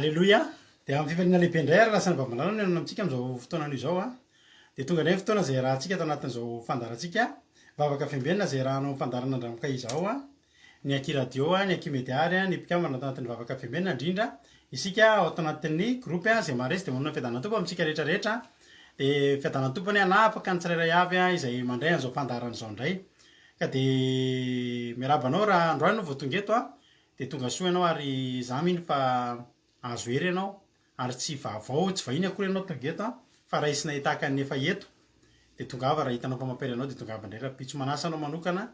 Alléluia. Dia amin'ny fifaliana lehibe indray ary lasany vamalala no amintsika amin'izao fotoanan'io izao a. Dia tonga indray ny fotoana izay rahantsika tao anatin'izao fandarantsika vavaka fiambenana izay rahanao fandarana andramoka izao a. Ny Aki radio a, ny Aki mediary a, ny mpikambana tao anatin'ny vavaka fiambenana indrindra. Isika ao anatin'ny groupe a izay maharesy dia manana fiadanana tompo amintsika rehetrarehetra. Dia fiadanana tompony hanapaka ny tsirairay avy a izay mandray an'izao fandarana izao indray. Ka dia miaraba anao raha androany no vao tonga eto a. Dia tonga soa ianao ary izaho mino fa azo hery ianao ary tsy vaovao tsy vahiny akory ianao tonga eto a fa raisina hitaka ny efa eto. Dia tonga ava raha hitanao mpamapera anao dia tonga ava indray raha pitso manasa anao manokana.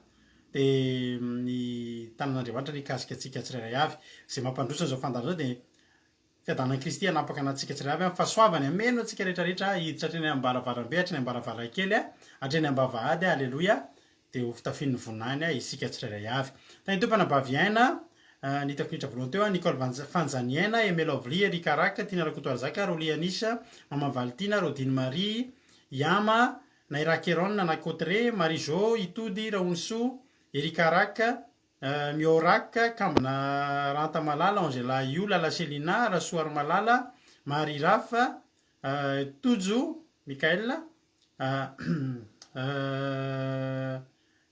Dia ny tanan'Andriamanitra ny ikasika antsika tsirairay avy izay mampandroso an'izao fandarana izao dia fiadanan'i Kristy hanapaka anantsika tsirairay avy amin'ny fahasoavany hameno antsika rehetrarehetra hiditra hatreny ambaravarambe hatreny ambaravarankely a hatreny ambavahady a. Alleloia. Dia ho fitafian'ny vonany a isika tsirairay avy. Tany tompana baviaina ny hitako nitra voalohany teo a Nicole Fanjaniaina, Emela Ovly, Erika Raka, Tina Rakotoarzaka, Rolia Anisa, Mama Valtina, Rodine Marie, Yama, Naira Keron, Nana Cotre, Marijo, Itody, Raounso, Erika Raka, Mioraka, Kambana Ranta Malala, Angela Io, Lala Selina, Rasuar Malala, Marie Rafa, Tudzo, Mikaela,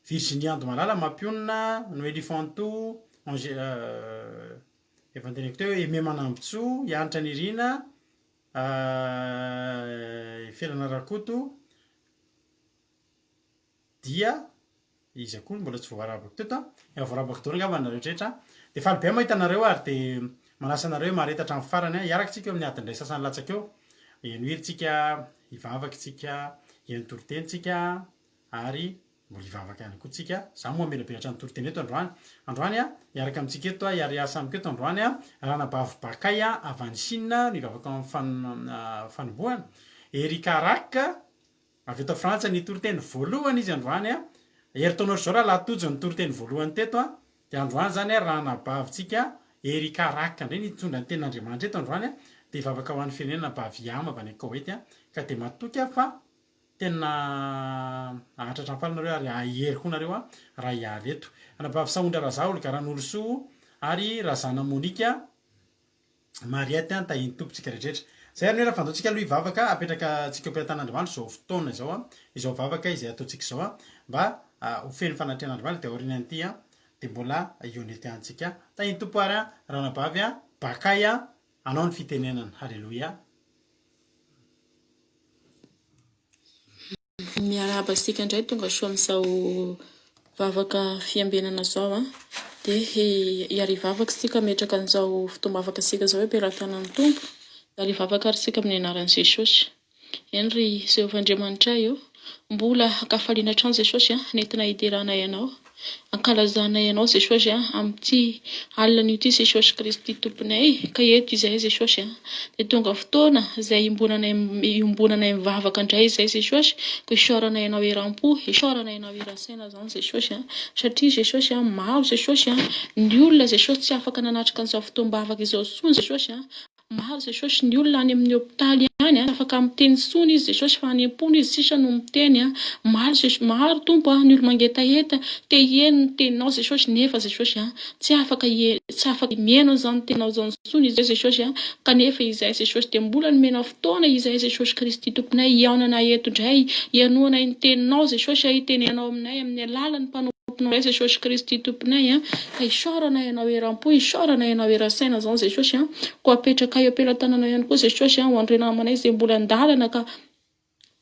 Virginie Ando Malala, Mapionna, Noélie Fantou, efa nteneko teo Aimé Manambotso, Yanitra Nirina, Felana Rakoto, dia izy akory mbola tsy voavarabako teto a. Efa voarabako teo angamba nareo rehetra. Dia faly be mahita anareo ary dia manasa anareo maharetatra amin'ny farany a. Iaraka tsika eo amin'ny adiny iray sasany latsaka eo. Eno hiritsika, hivavaka tsika, eno toritentsika ary mbola hivavaka ihany koa tsika. Za moa melabelatra ny toriteny eto androany. Androany a iaraka amintsika eto a iary asa amiko eto androany a Ranabavy Bakay a avy any Chine nivavaka amin'ny fanombohana. Erika Raka avy eto Frantsa ny toriteny voalohany izy androany a. Eritaonao zao raha latojo ny toriteny voalohany teto a. Dia androany zany a Ranabavintsika Erika Raka indray nitondra ny tenin'Andriamanitra eto androany a. Dia hivavaka ho an'ny firenena Baviama avy any Koweït a. Ka dia matoky a fa tena ahatratra ny falinareo ary ahery koa nareo a raha hialy eto. Anabavy Saondra Raza, Olga Ranoroso ary Razana Monika Mariette a tahiny tompontsika rehetrarehetra. Zay ary raha fandaontsika aloha hivavaka apetraka tsika am-pitan'Andriamanitra izao fotoana izao a. Izao vavaka izay ataontsika izao a mba ho feno fanatrehan'Andriamanitra dia aorian'ity a dia mbola ionety antsika. Tahiny tompo ary a Ranabavy a Bakay a anao ny fitenenana. Halleluia. Miaraba sika indray tonga soa amin'izao vavaka fiambenana zao a. Dia iary vavaka sika metraka an'izao fotoam-bavaka sika zao hoe am-pelantanan'ny tompo. Iary vavaka ary sika amin'ny anaran'i Jesosy. Henry Jehovah-Andriamanitra io mbola hakafaliana hatrany Jesosy a nentina hiderana ianao. Ankalazana ianao Jesosy a amin'ity alina ity Jesosy Kristy tomponay ka eto izay Jesosy a. Dia tonga fotoana izay iombonanay mivavaka indray izay Jesosy ko isaorana ianao eram-po, isaorana ianao erasaina zany Jesosy a. Satria Jesosy a maro Jesosy a ny olona Jesosy tsy afaka nanatrika an'izao fotoam-bavaka izao sony Jesosy a. Maro Jesosy ny olona any amin'ny hôpitaly any a afaka miteny sony izy Jesosy fa any am-pony izy sisa no miteny a. Maro tompo a ny olo mangetaheta te hieno ny teninao Jesosy nefa Jesosy a tsy afaka mieno an'izany teninao zany sony izy Jesosy a. Kanefa izay Jesosy dia mbola nomena fotoana izay Jesosy Kristy tomponay hiaonana eto indray hianoana ny teninao Jesosy a hitenenao aminay amin'ny alalan'ny mpanomponao Jesosy Kristy tomponay a. Ka isaorana ianao eram-po, isaorana ianao erasaina zany Jesosy a. Ko apetraka eo am-pelantananao ihany koa Jesosy a ho andray namanay izay mbola andalana ka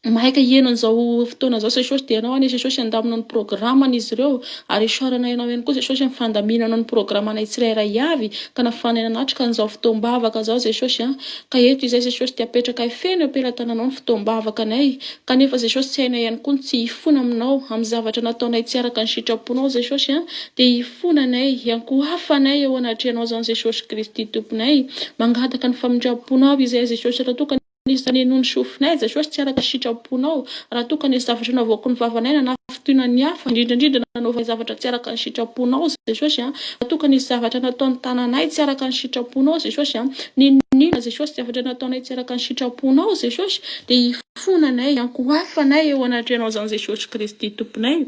mahaika hieno an'izao fotoana zao Jesosy dia ianao any Jesosy andamina ny programan'izy ireo ary isaorana ianao ihany koa Jesosy amin'ny fandaminana ny programanay tsirairay avy ka nafanana natrika an'izao fotoam-bavaka zao Jesosy a. Ka eto izay Jesosy dia apetraka feno am-pelantananao ny fotoam-bavakanay kanefa Jesosy tsy hainay ihany koa tsy hifona aminao amin'ny zavatra nataonay tsy araka ny sitraponao Jesosy a. Dia hifonanay hankoafanay eo anatrehanao zany Jesosy Kristy tomponay mangataka ny famindraponao izay Jesosy raha toka nisy nenony sofinay Jesosy tsy araka sitraponao raha toka nisy zavatra navoako ny vavanay na fitoina ny hafa indrindra nanaova zavatra tsy araka ny sitraponao Jesosy a. Raha toka nisy zavatra nataon'ny tananay tsy araka ny sitraponao Jesosy a. Ninona Jesosy zavatra nataonay tsy araka ny sitraponao Jesosy dia hifonanay hankoafanay eo anatrehanao zany Jesosy Kristy tomponay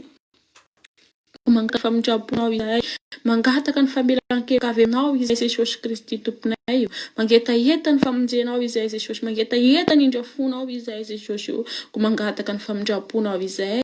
mangataka famindraponao izay mangataka ny fampilan-keloka avy aminao izay Jesosy Kristy tomponay io. Mangetaeta ny famonjenao izay Jesosy. Mangetaeta ny indrafonao izay Jesosy io. Ko mangataka ny famindram-ponao izay.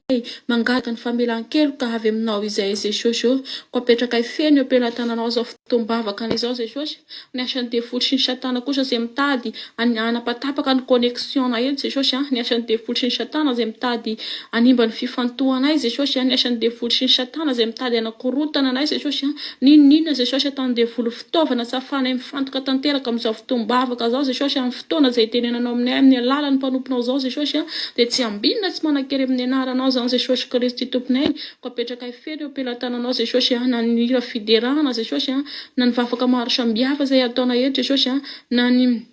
Mangataka ny famelan-keloka avy aminao izay Jesosy io. Ko apetraka ifeny eo ampelantananao zao fotoam-bavaka an'izao Jesosy. Ny asany devoly sy ny satana kosa izay mitady anapatapaka ny connexion na eto Jesosy. Ny asany devoly sy ny satana izay mitady animba ny fifantohanay Jesosy. Ny asany devoly sy ny satana izay mitady anakorotana anay Jesosy. Ninona Jesosy ataony devoly fitaovana safanay mifantoka tanteraka amin'izao fotoam-bavaka zao Jesosy. Amin'ny fotoana izay tenenanao aminay amin'ny alalan'ny mpanomponao zao Jesosy. Dia tsy ambinina tsy manan-kery amin'ny anaranao zany Jesosy Kristy tomponay. Ko apetraka ifeny eo ampelantananao Jesosy. Na ny hira fiderana Jesosy. Na ny vavaka maro sambihafa izay ataona eto Jesosy. Na ny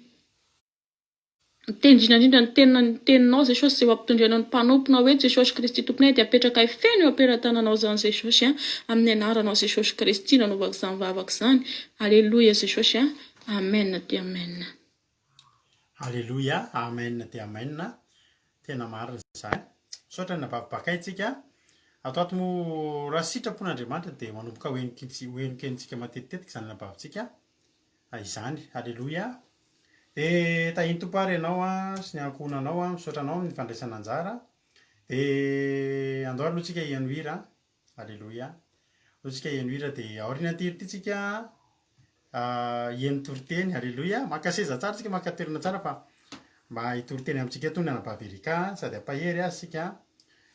tendrinandrindra ny teninao Jesosy izay ampitondrianao ny mpanomponao eto Jesosy Kristy tomponay. Dia apetraka ifeny eo ampelantananao zany Jesosy. Amin'ny anaranao Jesosy Kristy nanovaka izany vavaka izany. Alleluia Jesosy. Amen dia amen. Alleluia. Amen dia amen. Tena marina izany. Sotra ny nabavabakaitsika. Ato mo raha sitrapon'Andriamanitra dia manomboka hoenikenintsika matetitetika izany nabavintsika. Izany. Alleluia. Dia tahiny tompary ianao sy ny ankohonanao misaotra anao ny fandraisana anjara. Dia andao aloha tsika hianohira. Alleluia. Aloha hianohira dia aoriana tirytsika hieny toriteny. Alleluia. Makaseza tsara tsika makaterina tsara fa mba hitoriteny amintsika toy ny anabaverika sady ampahery sika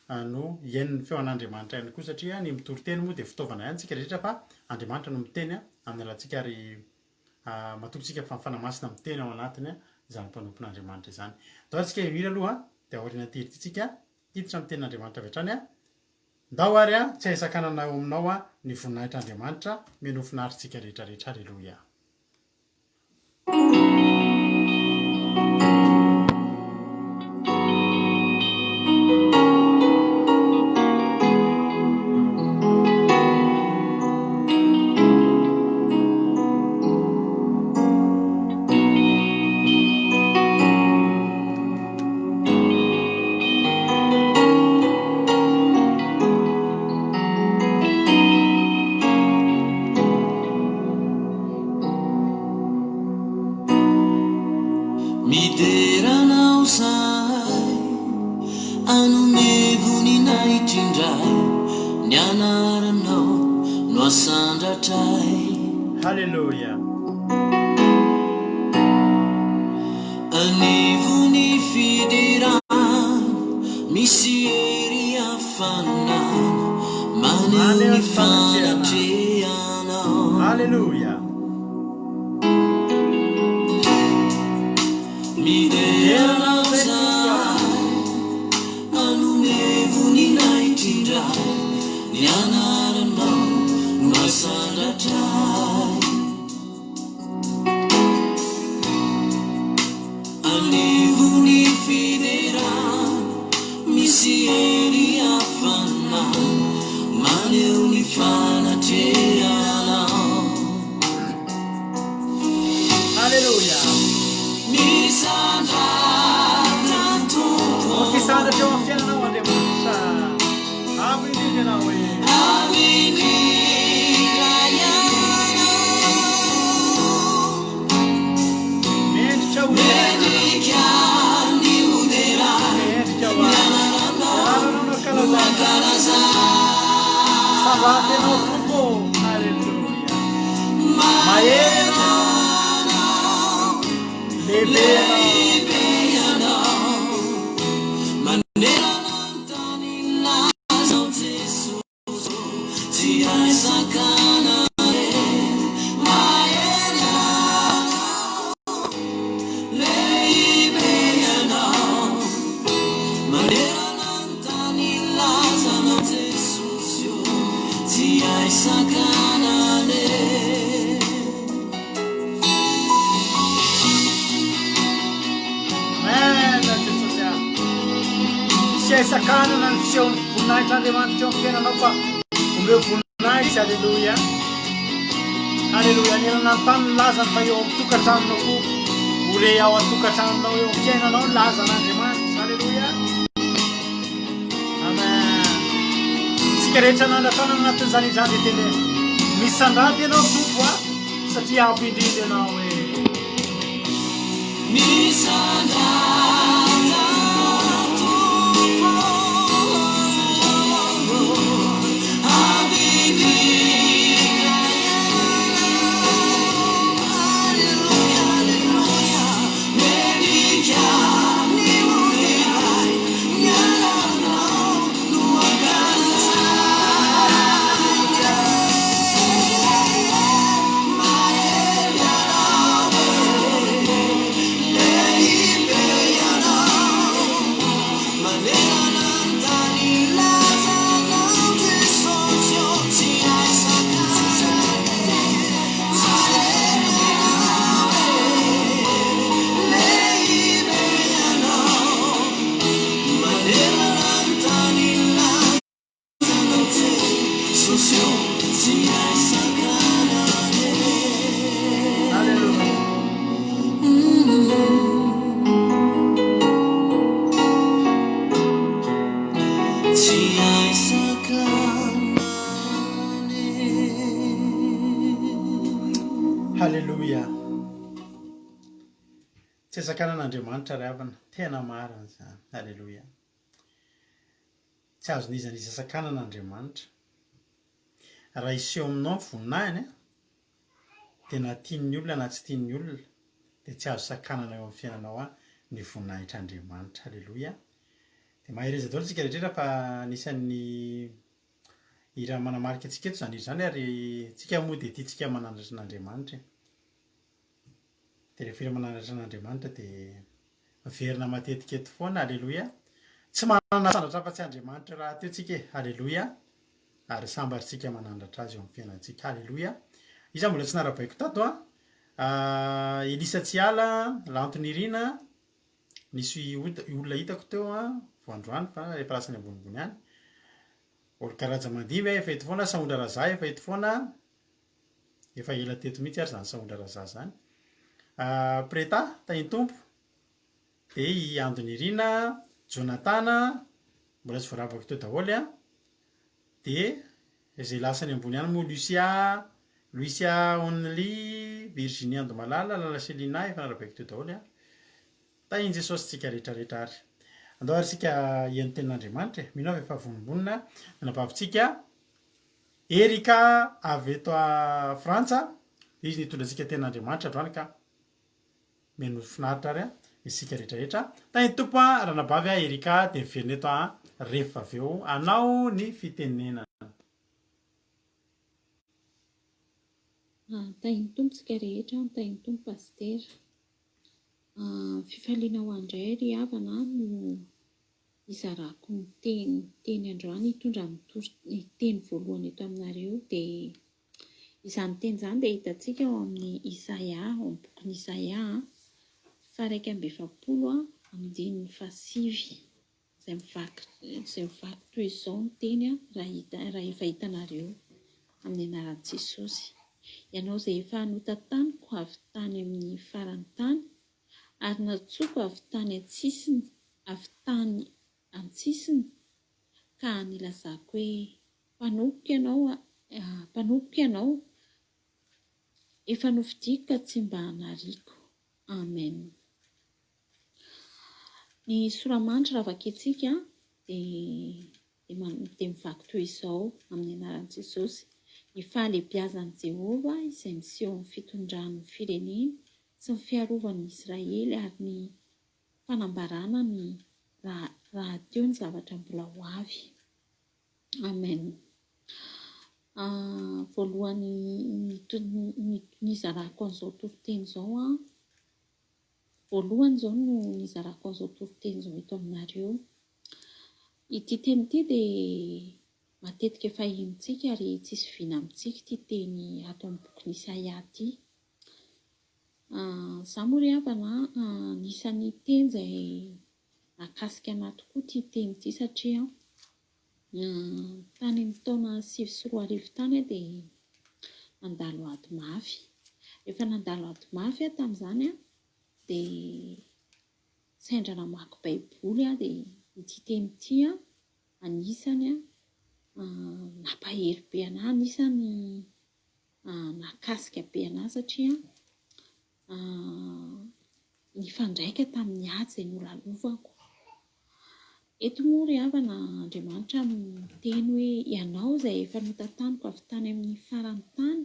no hien'ny feo an'Andriamanitra ihany koa satria ny mitoriteny moa dia fitaovana ihany tsika rehetra fa Andriamanitra no miteny amin'ny alantsika ary matokontsika fa mifanamasina miteny ao anatiny izany mpanompon'Andriamanitra izany. Dao antsika hihira aloha dia aoriana tirytsika hiditra amin'ny tenin'Andriamanitra avy hatrany ndao ary tsy ahisakanana eo aminao ny voninahitr'Andriamanitra meno finaritsika rehetrarehetra. Alleluia. Mideranao zay anome voninahitra indray ny anaranao no asandratray. Alleluia. Anivony fiderana misy ery hafanana maneho ny fanatrehanao. Alleluia. Mideranao zay anome voninahitra indray ny anaranao no asandratray. Anivony fiderana misy ery hafanana maneho ny fanatrehanao. Alleluia. Kisana teo amin'ny fiainanao Andriamanitra. Amin'iny ianao mendrika ny odera mendrika hoananao kalazana savatenao tompo. Alleluia. Mahery lehibe sakanana ny fisehon'ny voninahitr'Andriamanitra eo amin'ny fiainanao fa omeo voninahitra. Alleluia. Alleluia. Ny elana ny tany ny lazany fa eo amin'ny tokantranonao koa ore ao an-tokantranonao eo amin'ny fiainanao ny lazan'Andriamanitra. Alleluia. Amen. Tsika rehetra nandrataona anatin'izany izany dia tena misandraty ianao tompo a satria ampy indrindra ianao hoe halleloia tsy asakanan'andriamanitra ry havana tena marina zany halleloia tsy azon'izaniza sakanan'andriamanitra raha iseho aminao voninahiny dia na tian'ny olona na tsy tian'ny olona dia tsy azo sakanana eo amin'ny fiainanao ny voninahitr'andriamanitra halleloia dia mahereza daholo tsika rehetrrehetra fa anisan'ny iraha manamarika antsika eto zany izany ary tsika moa dia tiantsika manandratra an'andriamanitra dia rehefa ira manandratra an'andriamanitra dia verina matetika eto foana halleloia tsy manana sandratra afa-tsy andriamanitra raha teo tsika halleloia ary sambaritsika manandratra azy eo amin'ny fiainantsika halleloia iza mbola tsy narabaiko tato Elisa Tsiala Lantony Irina nisy olona hitako teo voandroany fa rehefa lasany ambonimbony any Olokaraja Mandimby efa eto foana Saondra Raza efa eto foana efa ela teto mihitsy ary zany Saondra Raza zany Preta Taintompo dia i Andony Irina Jonatana mbola tsy voaravako teo daholo dia izay lasany ambony any moa Lucia Only Virginie Andomalala Lala Selina efa narabaiko teo daholo tahin Jesosy tsika rehetrarehetra ary andao ary sika hian'ny tenin'Andriamanitra mino avy efa vonimbonina nabavitsika Erika avy eto a Frantsa izy nitondratsika tenin'Andriamanitra androany ka meno finaritra ary isika rehetrarehetra tahin tompo raha nabavy Erika dia miverina eto rehefa avy eo anao ny fitenenana tahiny tompotsika rehetra tahiny tompo pastera fifaliana ho andray ry havana no izarako ny teny androany hitondra ny teny voalohany eto aminareo dia izany teny izany dia hitantsika ao amin'ny Isaia ao amin'ny bokin'ny Isaia faraika amby 70 amin'ny 7 izay mivaky toy izao ny teny raha efa hitanareo amin'ny anaran'i Jesosy ianao izay efa notantaniko avy tany amin'ny farany tany ary natsoko avy tany antsisiny avy tany antsisiny ka nilazako hoe mpanompoka ianao efa novidiko ka tsy mba hanariko amen. Ny soramandry raha vaketsika dia mivaky toy izao amin'ny anaran'i Jesosy ny fahalebiazan'i Jehova izay miseho amin'ny fitondrany fireneny sy ny fiarovan'i Israely ary ny fanambarana ny raha teo ny zavatra mbola ho avy amen. Voalohany nizarako an'izao toriteny izao voalohany izao no nizarako an'izao toriteny izao eto aminareo ity teny ity dia matetika efa hintsika ary tsisy vina amintsika ity teny ato amin'ny bokin'ny Isaia ity izaho moa ry havana anisan'ny teny izay nakasika anahy tokoa ity teny ity satria tany amin'ny taona 2024 tany dia nandalo ady mafy rehefa nandalo ady mafy tamin'izany dia sendra namaky baiboly dia ity teny ity anisany nampahery be anahy anisany nakasika be anazy satria nifandraika tamin'ny ady izay nolalovako. Eto moa ry havana, Andriamanitra miteny hoe ianao izay efa notantaniko avy tany amin'ny farany tany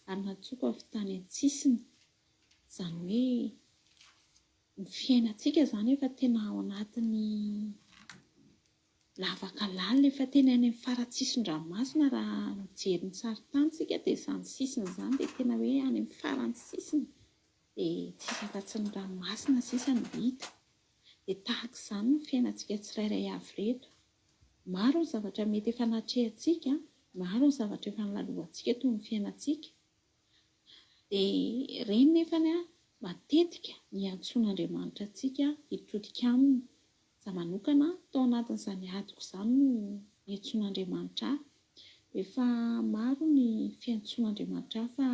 ary natsoako avy tany an-tsisiny. Izany hoe ny fiainantsika izany efa tena ao anatin'ny lavaka lalina, efa tena any amin'ny farantsisin-dranomasina raha mijery ny sarin-tanintsika dia izany sisiny izany dia tena hoe any amin'ny farany sisiny dia tsisy afa-tsy ny ranomasina sisa no hita. Dia tahaka izany ny fiainantsika tsirairay avy reto. Maro ny zavatra mety efa natrehantsika, maro ny zavatra efa nilalohantsika toy ny fiainantsika. Dia ireny nefany matetika ny antsoin'Andriamanitra antsika hitodika aminy. Za manokana tao anatin'izany adiko izany no niantsoin'Andriamanitra ahy. Efa maro ny fiantsoan'Andriamanitra ahy fa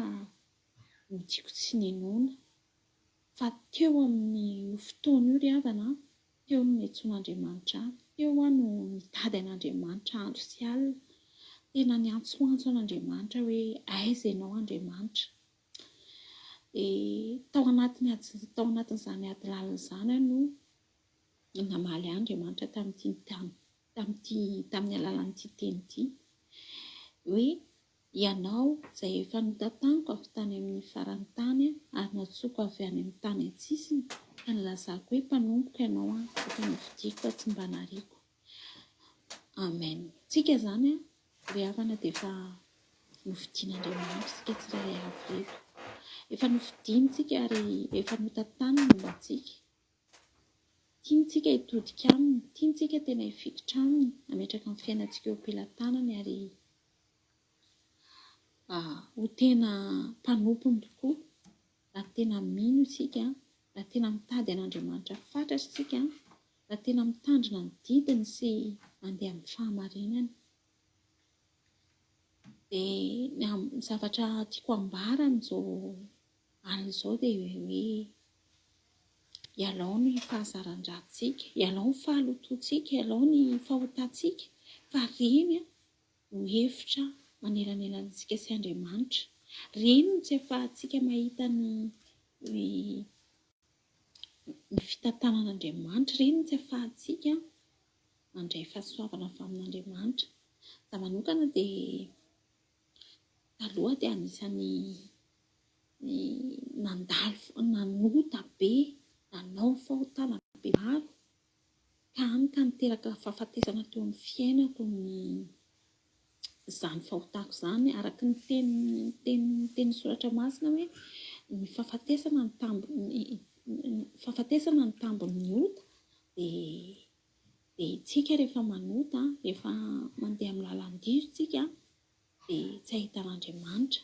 nodiko tsy ninoana. Fa teo amin'ny fotoana io ry havana, teo no niantsoan'Andriamanitra ahy. Teo aho no nitady an'Andriamanitra andro sy alina. Tena niantsoantso an'Andriamanitra hoe aiza ianao Andriamanitra. Tao anatin'izany ady lalina izany aho no namaly Andriamanitra tamin'ny alalan'ity teny ity hoe ianao izay efa notantaniko avy tany amin'ny farany tany ary natsoako avy any amin'ny tany an-tsisiny ka nilazako hoe mpanomboka ianao efa novidiako fa tsy mba nariako. Amen. Tsika izany ry havana dia efa novidian'Andriamanitra isika tsirairay avy reto. Efa novidiantsika ary efa notantany ny mombantsika. Tiantsika hitodika aminy, tiantsika tena hifikitra aminy, hametraka ny fiainantsika eo am-pelantanany ary ho tena mpanompony tokoa. Raha tena mino isika, raha tena mitady an'Andriamanitra fatratra isika, raha tena mitandrina ny didiny sy mandeha amin'ny fahamarinana. Dia ny zavatra tiako ambara amin'izao alina izao dia hoe ialao ny fahazaran-drantsika, ialao ny fahalotoantsika, ialao ny fahotantsika, fa reny no hevitra manelan'elantsika sy Andriamanitra. Reny no tsy ahafahantsika mahita ny fitantanan'Andriamanitra, reny no tsy ahafahantsika mandray fahasoavana avy amin'Andriamanitra. Za manokana dia taloha dia anisan'ny nanota be, nanao fahotana be maro ka niteraka fahafatesana teo amin'ny fiainako izany fahotako izany, araka ny teny soratra masina hoe ny fahafatesana ny tambon'ny ota. Dia tsika rehefa manota, rehefa mandeha amin'ny lalan-diro tsika dia tsy ahitan'Andriamanitra.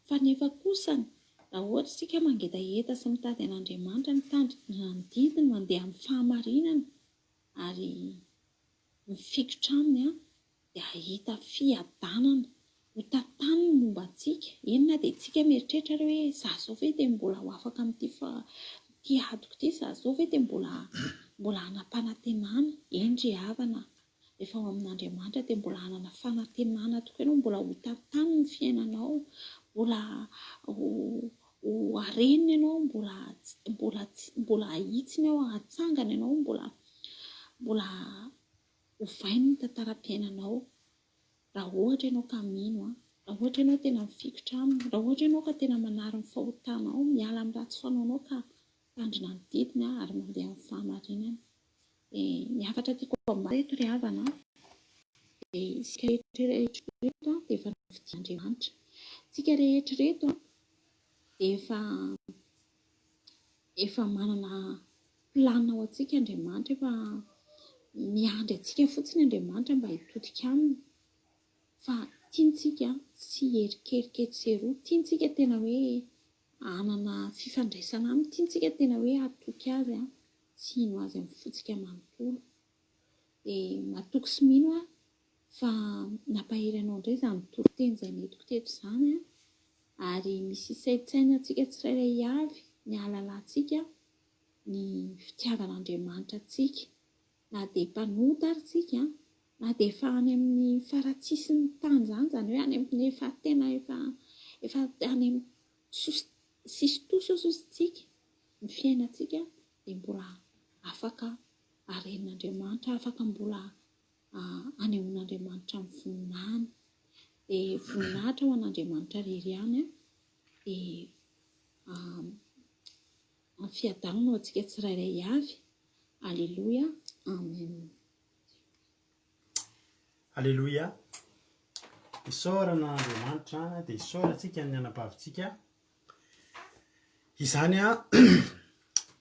Fa nefa kosany raha ohatra isika mangedaheda sy mitady an'Andriamanitra, mitandrina ny didiny, mandeha amin'ny fahamarinana ary mifikitra aminy dia ahita fiadanana ho tantany ny momba antsika. Enona dia tsika mieritreritra hoe izaho izao ve dia mbola ho afaka amin'ity adiko ity, izaho izao ve dia mbola hanam-panantenana. Eny ry havana, rehefa ao amin'Andriamanitra dia mbola hanana fanantenana tokoa ianao, mbola ho tantany ny fiainanao, mbola ho harenina ianao, mbola ahitsiny ao, hatsangana ianao, mbola hovainy ny tantaram-piainanao. Raha ohatra ianao ka mino, raha ohatra ianao tena mifikitra aminy, raha ohatra ianao ka tena manary ny fahotanao, miala amin'ny ratsy fanaonao ka tandrina ny didiny ary mandeha amin'ny fahamarinana. Ny hafatra tiako ambara eto ry havana dia isika rehetra reto dia efa novidian'Andriamanitra. Isika rehetra reto dia efa manana planina ao antsika Andriamanitra, efa miandry antsika fotsiny Andriamanitra mba hitodika aminy. Fa tiantsika tsy herikeriketseroa, tiantsika tena hoe hanana fifandraisana aminy, tiantsika tena hoe hatoky azy sy hino azy amin'ny fotsika manontolo. Dia matoky sy mino fa nampahery anao indray izany toriteny izay netiko teto izany ary misy saintsainantsika tsirairay avy ny ahalalantsika ny fitiavan'Andriamanitra antsika. Na dia mpanota ary tsika, na dia efa any amin'ny farantsisin'ny tany izany, izany hoe any amin'ny efa tena efa efa any sisy tosotsika ny fiainantsika dia mbola afaka arenin'Andriamanitra, afaka mbola anehoan'Andriamanitra amin'ny voninahiny. Dia voninahitra ho an'Andriamanitra irery ihany dia amin'ny fiadanana ho antsika tsirairay avy. Alleluia, amen. Alleluia. Isaorana Andriamanitra dia isaorantsika ny anabavitsika. Izany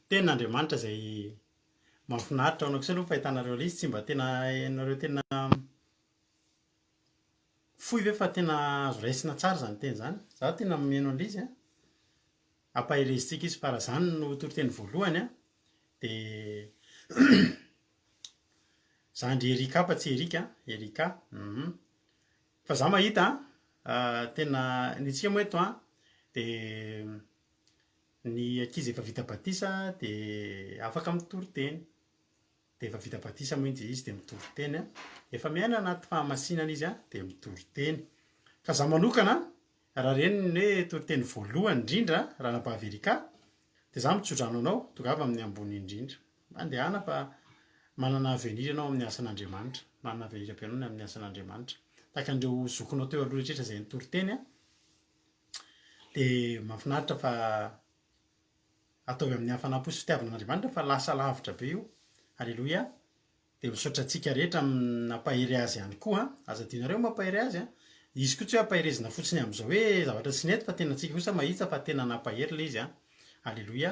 ten'Andriamanitra izay mahafinaritra ao anakisa aloha fahitanareo izy tsy mba tena nareo tena foy ve fa tena azo raisina tsara izany teny izany. Zaho tena miheno an'ilay izy ampahirezintsika izy para izany no toriteny voalohany dia zandry Erika fa tsy Erika, Erika. Fa za mahita tena nitsika moa eto dia ny ankizy efa vita batisa dia afaka mitory-teny. Dia efa vita batisa moa izy dia mitory-teny efa miaina anaty fahamasinana izy dia mitory-teny. Ka za manokana raha reny hoe tory-teny voalohany indrindra raha nabavy Erika dia za mitsodrano anao tongava amin'ny ambony indrindra. Mandehana fa manana avenir ianao amin'ny asan'Andriamanitra, manana avenir be ianao amin'ny asan'Andriamanitra. Tahaka an'ireo zokonao teo aloha rehetra izay nitory-teny dia mahafinaritra fa ataovy amin'ny hafanam-po sy fitiavan'Andriamanitra fa lasa lavitra be io. Alleluia. Dia misaotra antsika rehetra nampahery azy ihany koa. Aza dinareo mampahery azy izy koa tsy hoe ampahirezina fotsiny amin'izao hoe zavatra tsy nety fa tena antsika kosa mahita fa tena nampahery ilay izy Alleluia.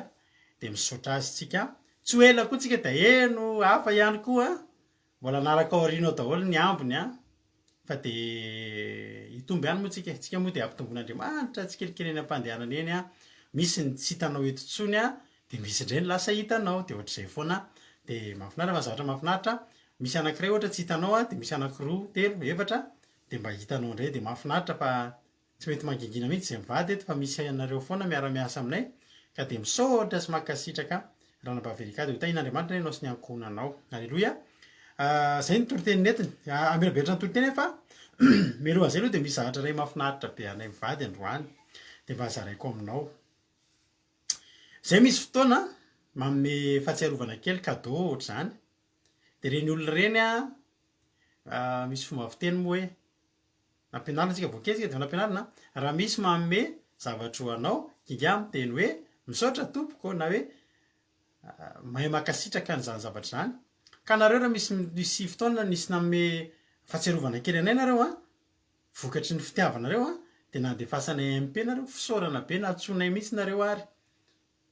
Dia misaotra azy tsika. Tsy ho ela koa tsika dia eno hafa ihany koa mbola naraka aorianao daholo ny ambiny fa dia hitomby ihany moa tsika moa dia ampitomboin'Andriamanitra tsy kelikely eny am-pandehanana eny misy ny tsy hitanao eto intsony dia misy indray ny lasa hitanao dia ohatr'izay foana. Dia mahafinaritra fa zavatra mahafinaritra misy anankiray ohatra tsy hitanao dia misy anankiroa, telo, efatra dia mba hitanao indray dia mahafinaritra fa tsy mety mangingina mihitsy izay mivady eto fa misy anareo foana miara-miasa aminay ka dia misaotra sy mankasitraka raha nabavy Erika dia ho tahin'Andriamanitra ianao sy ny ankohonanao. Alleluia. Izay ny toriteny netiny amelabelotra ny toriteny fa melohan'izay aloha dia misy zavatra iray mahafinaritra be anay mivady androany dia mba zaraiko aminao. Izay misy fotoana manome fahatsiarovana kely cadeau ohatr'izany dia ireny olona ireny misy fomba fiteny moa hoe nampianarina antsika voakezika dia nampianarina raha misy manome zavatra ho anao kinga miteny hoe misaotra tompoko na hoe mahay makasitraka n'izany zavatra izany. Ka nareo raha misy fotoana nisy nanome fahatsiarovana kely anay nareo vokatry ny fitiavanareo dia nandefasanay MP nareo fisaorana be nahatsoinay mihitsy nareo ary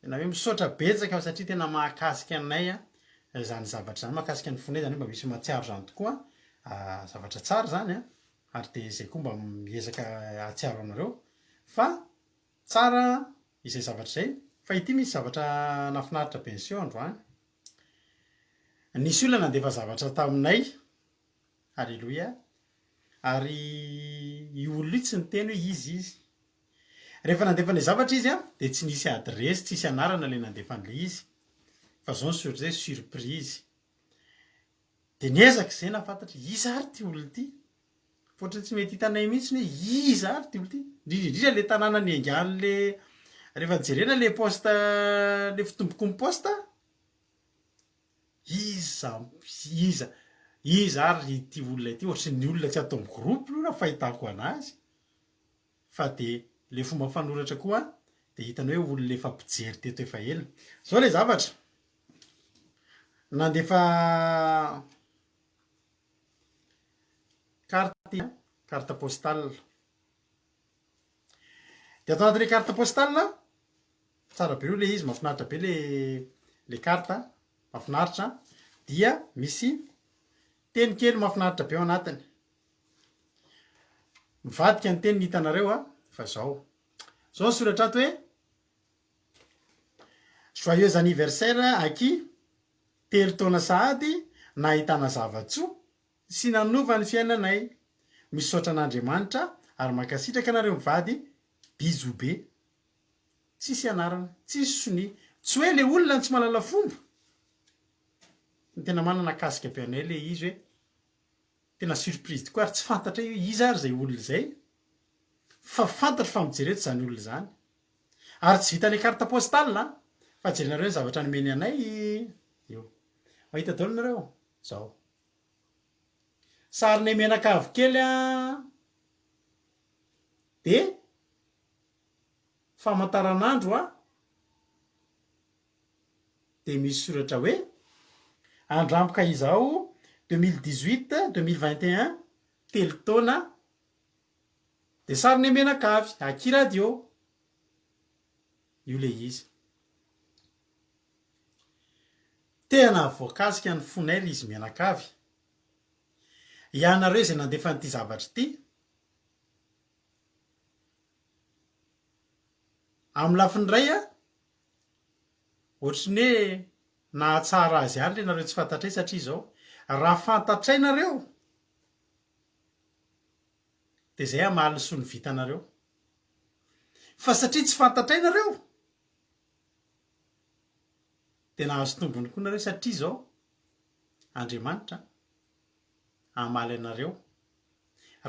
tena hoe misaotra betsaka satria tena mahakasika anay izany zavatra izany, mahakasika ny fonay izany mba misy mahatsiaro izany tokoa zavatra tsara izany ary dia izay koa mba miezaka hatsiaro anareo fa tsara izay zavatra izay fa ity misy zavatra nafinaritra be nyseo androany. Nisy olona nandefa zavatra taminay. Alleluia. Ary io olona io tsy niteny hoe izy rehefa nandefa ilay zavatra izy dia tsy nisy adresy, tsy nisy anarana ilay nandefa an'ilay izy fa izao ny sori zay surprise. Dia niezaka izay nafantatra iza ary ty olona ity fa ohatran'ny tsy mety hitanay mihitsy hoe iza ary ty olona ity indrindra ilay tanàna niangan'ilay rehefa jerena ilay posta ilay fitomboko ny posta iza ary ty olona ity ohatran'ny olona tsy atao groupe aloha raha fahitako anazy fa dia ilay fomba fanoratra koa dia hitany hoe olona efa mpijery teto efa ela. Zao ilay zavatra nandefa carte postale dia atao anatin'ilay carte postale tsara be io ilay izy, mahafinaritra be ilay carte mahafinaritra dia misy teny kely mahafinaritra be ao anatiny. Mivadika ny teny hitanareo fa zao ny soratra ato hoe joyeux anniversaire Aki, 3 taona sahady nahitana zavatsoa sy nanova ny fiainanay. Misaotra an'Andriamanitra ary mankasitraka anareo mivady. Bisou be. Tsisy anarana, tsisy soni. Tsy hoe ilay olona tsy mahalala fomba. Ny tena manana kasika be anay ilay izy hoe tena surprise tokoa ary tsy fantatra hoe iza ary izay olona izay fa fantatro fa mijereto zany olona zany ary tsy vita le carte postale fa jerinareo zavatra nomeny anay io mahita daholo nareo zao sariny menakavy kely de famantaranandro de misy soratra hoe andrampoka izao 2018 2021 telo taona de sariny menakavy akiradio io le izy tena voakasika ny fonay izy menakavy ianareo zay nandefa n'ity zavatra ity amin'ny lafiny ray ohatrany hoe nahatsara azy ary le nareo tsy fantatray satria zao raha fantatrainareo de zay amahalisoa ny vitanareo fa satria tsy fantatrainareo de nahazo tombony koa nareo satria zao Andriamanitra amaly anareo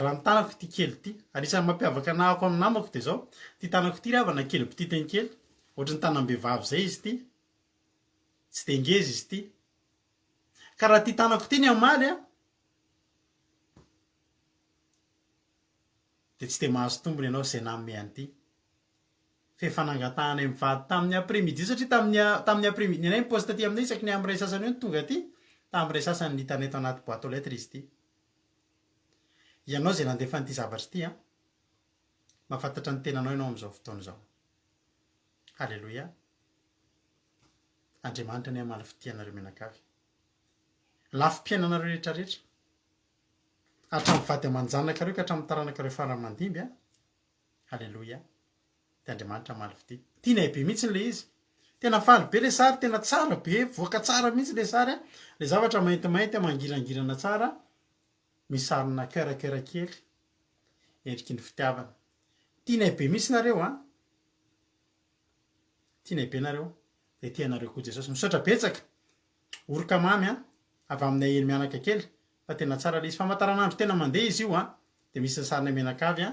raha ny tanako ty kely ty anisan'ny mampiavaka nahako amin'ny namako de zao ty tanako ty ravana kely bititany kely ohatry ny tanam-behivavy zay izy ty tsy de ngeza izy ty ka raha ty tanako ty ny amaly de tsy de mahazo tombony ianao zay namime an'ity fefanangatahana mivady tamin'ny après-midi satria tamin'ny après-midi anay miposte ty aminay isaky ny amin'ny ray sasany eo ny tonga ty tamin'ny ray sasany nitanay tao anaty boîte aux lettres izy ty ianao zay nandefa n'ity zavatra ty mahafantatra ny tenanao ianao am'izao fotoana zao halleloia Andriamanitra ny amaly fitianareo menakavy lafim-piainanareo rehetrarehetra hatramin'ny vady aman-janaka reo ka hatramin'ny taranaka reo faramandimby halleloia de Andriamanitra amaly fity tianay be mihitsy le izy tena faly be le sary tena tsara be voaka tsara mihitsy le sary le zavatra maintimainty mangirangirana tsara misy sarina cœur kely endriky ny fitiavana tianay be mihitsy nareo tianay be nareo de tianareo koa Jesosy misaotra betsaka oroka mamy avy aminay eny mianaka kely fa tena tsara le izy famantaranandro tena mandeha izy io de misy sarina menakavy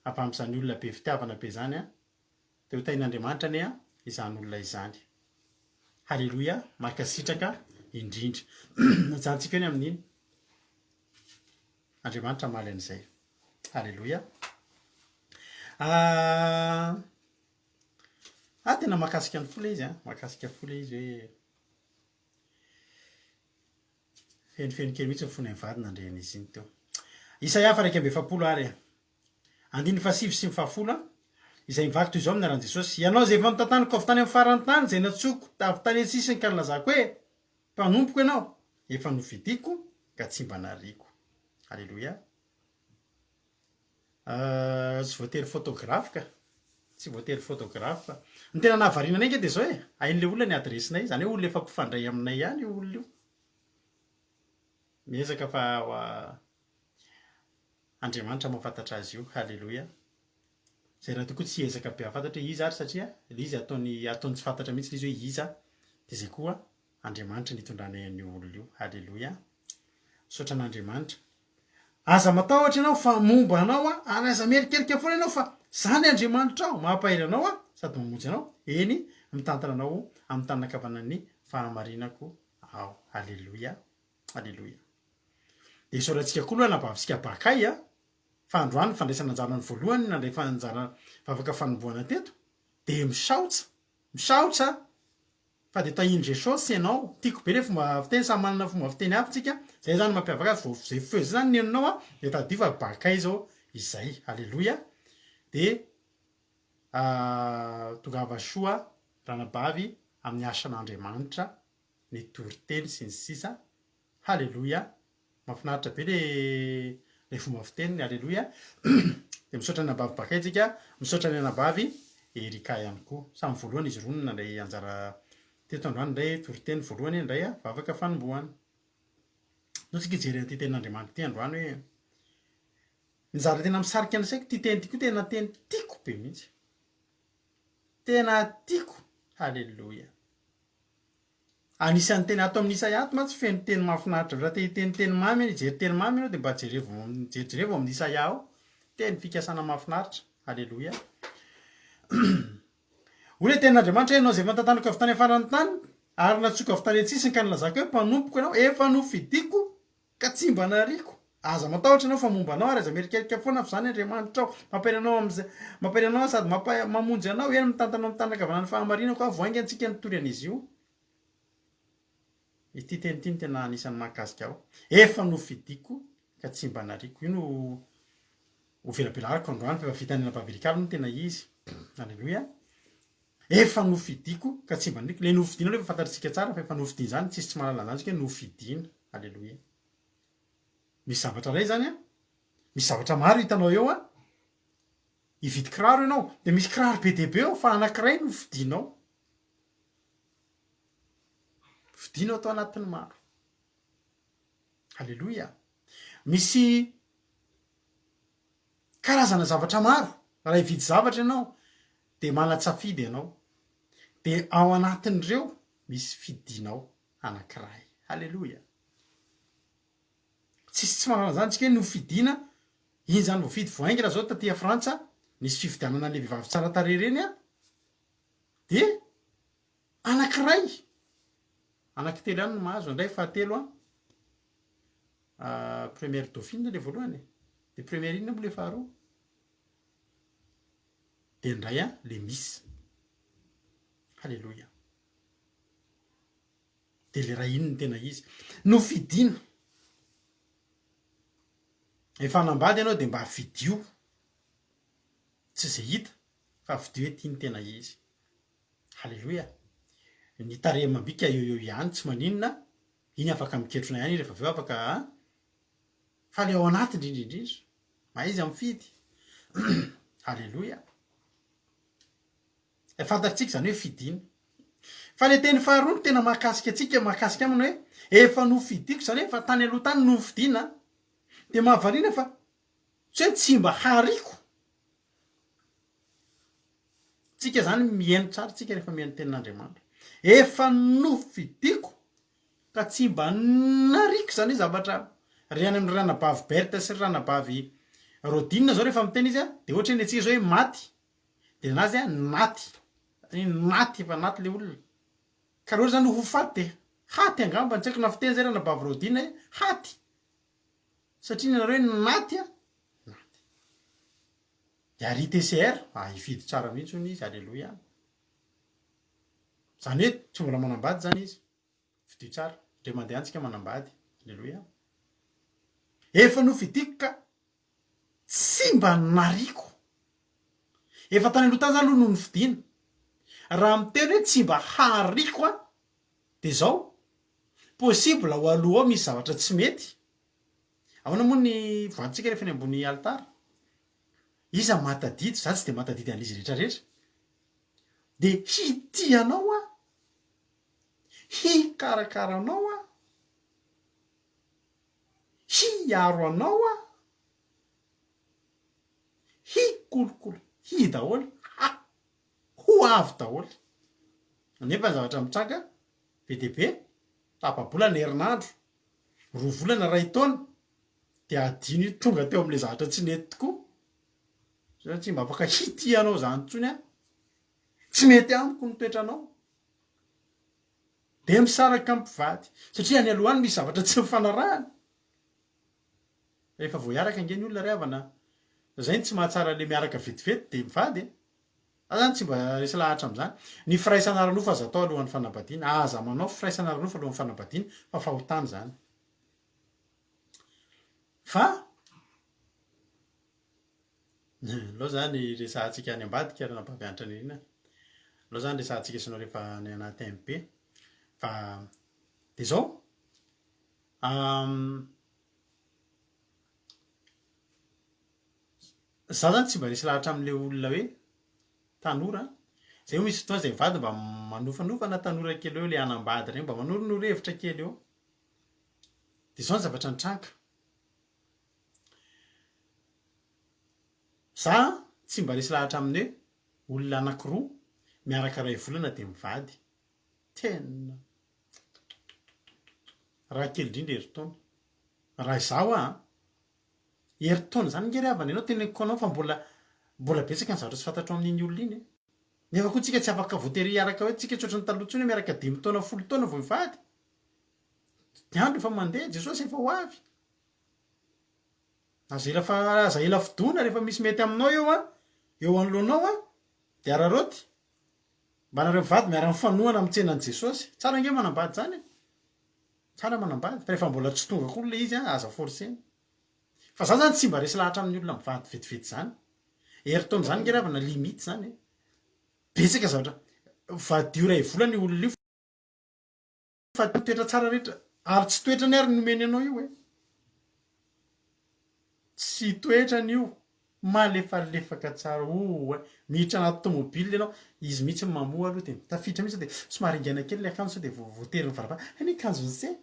avy amin'izany olona be fitiavana be zany de ho tain'Andriamanitra ane izany olona izany halleloia makasitraka indrindra najantsika eny amin'iny Andriamanitra maly an'izay halleloia tena makasika ny fola izy makasika fola izy hoe fenofeno kely mihitsy ny fony mivady nandrehan'izy iny teo Isaia 1:7 ary andiny fasivy sy mifahafolo izay mivaky toy izao amin'ny aran'i Jesosy ianao zay efa notantaniko avy tany amin'ny farany tany zay natsoko avy tany an-tsisiny ka nilazako hoe mpanompoko ianao efa novidiko ka tsy mba nariko halleloia tsy voatery photographe ka tsy voatery photographe fa ny tena nahavariana anay nge de zao hain'le olona ny adresinay zany hoe olona efa mpifandray aminay ihany olona io miezaka fa Andriamanitra mahafantatra azy io halleloia zay raha tokony tsy ezaka be hafantatra hoe iza ary satria izy ataony tsy fantatra mihitsy izy hoe iza de zay koa Andriamanitra nitondranay an'io olona io halleloia misaotra an'Andriamanitra aza matahotra ianao fa momba anao ary aza merikerika foana ianao fa zany Andriamanitra ao mahampaela anao sady mamonjy anao eny mitantana anao amin'ny tananakavanan'ny fahamarinako ao halleloia halleloia de isaorantsika koa aloha nabavisika bakay fa androany fandraisana anjara ny voalohany nandray fanjara vavaka fanomboana teto de misaotra fa de tahiny Jesosy ianao tiako be le fomba fiteny samy manana fomba fiteny avy tsika zay zany mampiavaka azy vao zay feo zany nenonao de tadidio fa bakay zao izay halleloia de tongava soa ranabavy amin'ny asan'Andriamanitra ny toriteny sy ny sisa halleloia mahafinaritra be le fomba fiteny halleloia de misaotra ny anabavy bakay tsika misaotra ny anabavy Erika ihany koa samy voalohany izy roa nandray anjara teto androany ndray toriteny voalohany ndray vavaka fanomboana no tsika ijery ty tenin'Andriamanitra ty androany hoe nizara tena misarika ny saiko ty teny ty koa tena teny tiako be mihitsy tena tiako halleloia anisan'ny teny ato amin'ny Isaia ato matsy feno teny mahafinaritra raha te teny mamy ijery teny mamy ianao de mba jerevo amin'ny Isaia ao teny fikasana mahafinaritra. Halleloia. Ole tenin'Andriamanitra ianao zay matantanaka avy tany afarany tany ary natsoka avy tany an-tsisiny ka nilazako hoe mpanompoka ianao efa nofidiko ka tsy mba nariko. Aza matahotra ianao fa momba anao ary aza merikerika foana fa zany Andriamanitra ao mampiry anao sady mamonjy anao eny mitantanao mitandrakavana ny fahamarinako a voainga antsika nitory an'izy io. Ity teny ity ny tena anisan'ny mahakasika aho. Efa nofidiko ka tsy mba nariko. Io no ovelabelarako androany fa efa vitan'ny Babilikalo no tena izy. Halleloia. Efa nofidiko ka tsy mba nariko. Le nofidiana aloha efa fantatritsika tsara fa efa nofidina zany tsisy tsy mahalala an'anjy hoe nofidiana. Halleloia. Misy zavatra ray zany a. Misy zavatra maro hitanao eo a. Hividy kiraro ianao de misy kiraro be dia be eo fa anankiray no fidinao. Fidinao atao anatin'ny maro. Halleloia. Misy karazana zavatra maro. Raha hividy zavatra ianao de manatsafidy ianao. De ao anatin'ireo misy fidinao anankiray. Halleloia. Tsy manana zany tsika hoe nofidiana. Iny zany voafidy voaingy raha zao taty Frantsa nisy fifidianana le vehivavy tsara tarehy reny a. De anankiray. Anankitelo ihany no mahazo. Indray fahatelo a. Première dauphine le voalohany. De première inona moa le faharoa. De indray a le miss. Halleloia. De le ray iny ny tena izy. Nofidiana. Efa hanambady ianao de mba vidio. Tsy izay hita fa vidio hoe ity ny tena izy. Halleloia. Ny tarehy amam-bika eo ihany tsy maninona. Iny afaka miketrona ihany rehefa aveo afaka fa le ao anatiny indrindra. Maizy amifidy. Halleloia. Fantatsika zany hoe fidina. Fa le teny faharoa no tena mahakasika antsika mahakasika aminy hoe efa nofidiko zany efa tany aloha tany nofidiana. De mahavariana fa tsy hoe tsy mba hariko. Tsika zany mihaino tsara tsika rehefa mihaino tenin'Andriamanitra. Efa nofidiko ka tsy mba nariko zany zavatra ry any amin'ny ranabavy Berta sy ranabavy Rodine zao rehefa miteny izy a de ohatra ny antsika zao hoe maty. De anazy a naty. Naty efa naty le olona. Ka rehefa zany ho faty de haty angamba tsy haiko na fiteny zay ranabavy Rodine haty. Satria nareo naty a. Naty. De ary TCR hifidy tsara mihitsy hono izy. Halleloia. Zany hoe tsy mbola manambady zany izy. Fidio tsara. Ndre mandeha antsika manambady. Halleloia. Efa nofidiko ka tsy mba nariko. Efa tany aloha tany zany aloha no nofidiana. Raha miteny hoe tsy mba hariko a de zao possible ho aloha ao misy zavatra tsy mety. Ahoana moa ny voantsika rehefa ny ambony altara. Iza matadidy, za tsy de matadidy an'izy rehetra rehetra. De hitianao a. Hikarakaranao a. Hiaro anao a. Hikolokolo. Daholy. Ho avy daholy. Nefa ny zavatra mitranga be dia be. Tapa-bolana herinandro. 2 volana ray taona. De adino tonga teo amin'le zavatra tsy nety tokoa. Satria tsy mba afaka hitianao zany intsony a. Tsy mety amiko ny toetranao. De misaraka mpivady. Satria any alohany misy zavatra tsy mifanarahana. Rehefa voiaraka ange ny olona ray havana. Zay tsy mahatsara le miaraka vetivety de mivady. Zany tsy mba resy lahatra am'zany. Ny firaisana ara-nofa azo atao alohan'ny fanambadiana. Aza manao firaisana ara-nofa alohan'ny fanambadiana fa fahotana zany. Fa aloha zany resahantsika any ambadika ranabavy anitra nirina. Aloha zany resahantsika sinao rehefa ny anaty MP. Fa de zao za zany tsy mba resy lahatra amin'le olona hoe tanora. Zay misy fotoana zay vady mba manofanofana tanora kely eo le anambady regny mba manorinoro-hevitra kely eo. De zao ny zavatra nitranga. Za tsy mba resy lahatra amin'ny hoe olona anankiroa miaraka ray volana de mivady. Tena raha kely indrindra hery taona. Raha izaho Herintaona zany nge ravana ianao teneniko anao fa mbola betsaka ny zavatra tsy fantatro amin'iny olona iny. Nefa koa tsika tsy afaka voatery araka hoe tsika tsotra ny talohantsony hoe miaraka 5 taona 10 taona vao hivady. Ny andro efa mandeha, Jesosy efa ho avy. Aza ela fidoana rehefa misy mety aminao eo anoloanao dia araroty. Mba nareo mivady miara mifanohana amin'ny tsenan'i Jesosy. Tsara nge manambady zany. Tsara manambady. Fa rehefa mbola tsy tonga koa ilay izy aza forcena. Fa za zany tsy mba resy lahatra amin'ny olona mivady vetivety zany. Herintaona zany nge ravana limite zany. Betsaka zavatra. Vady io iray volana io olona io. Fa toetra tsara rehetra. Ary tsy toetrany ary nomeny anao io. Tsy toetrany io. Malefalefaka tsara. Miditra anaty tomobile ianao. Izy mihitsy mamoa aloha dia tafiditra mihitsy dia somary ingana kely ilay akanjo sao dia voatery ny varavarana. Any akanjo zay.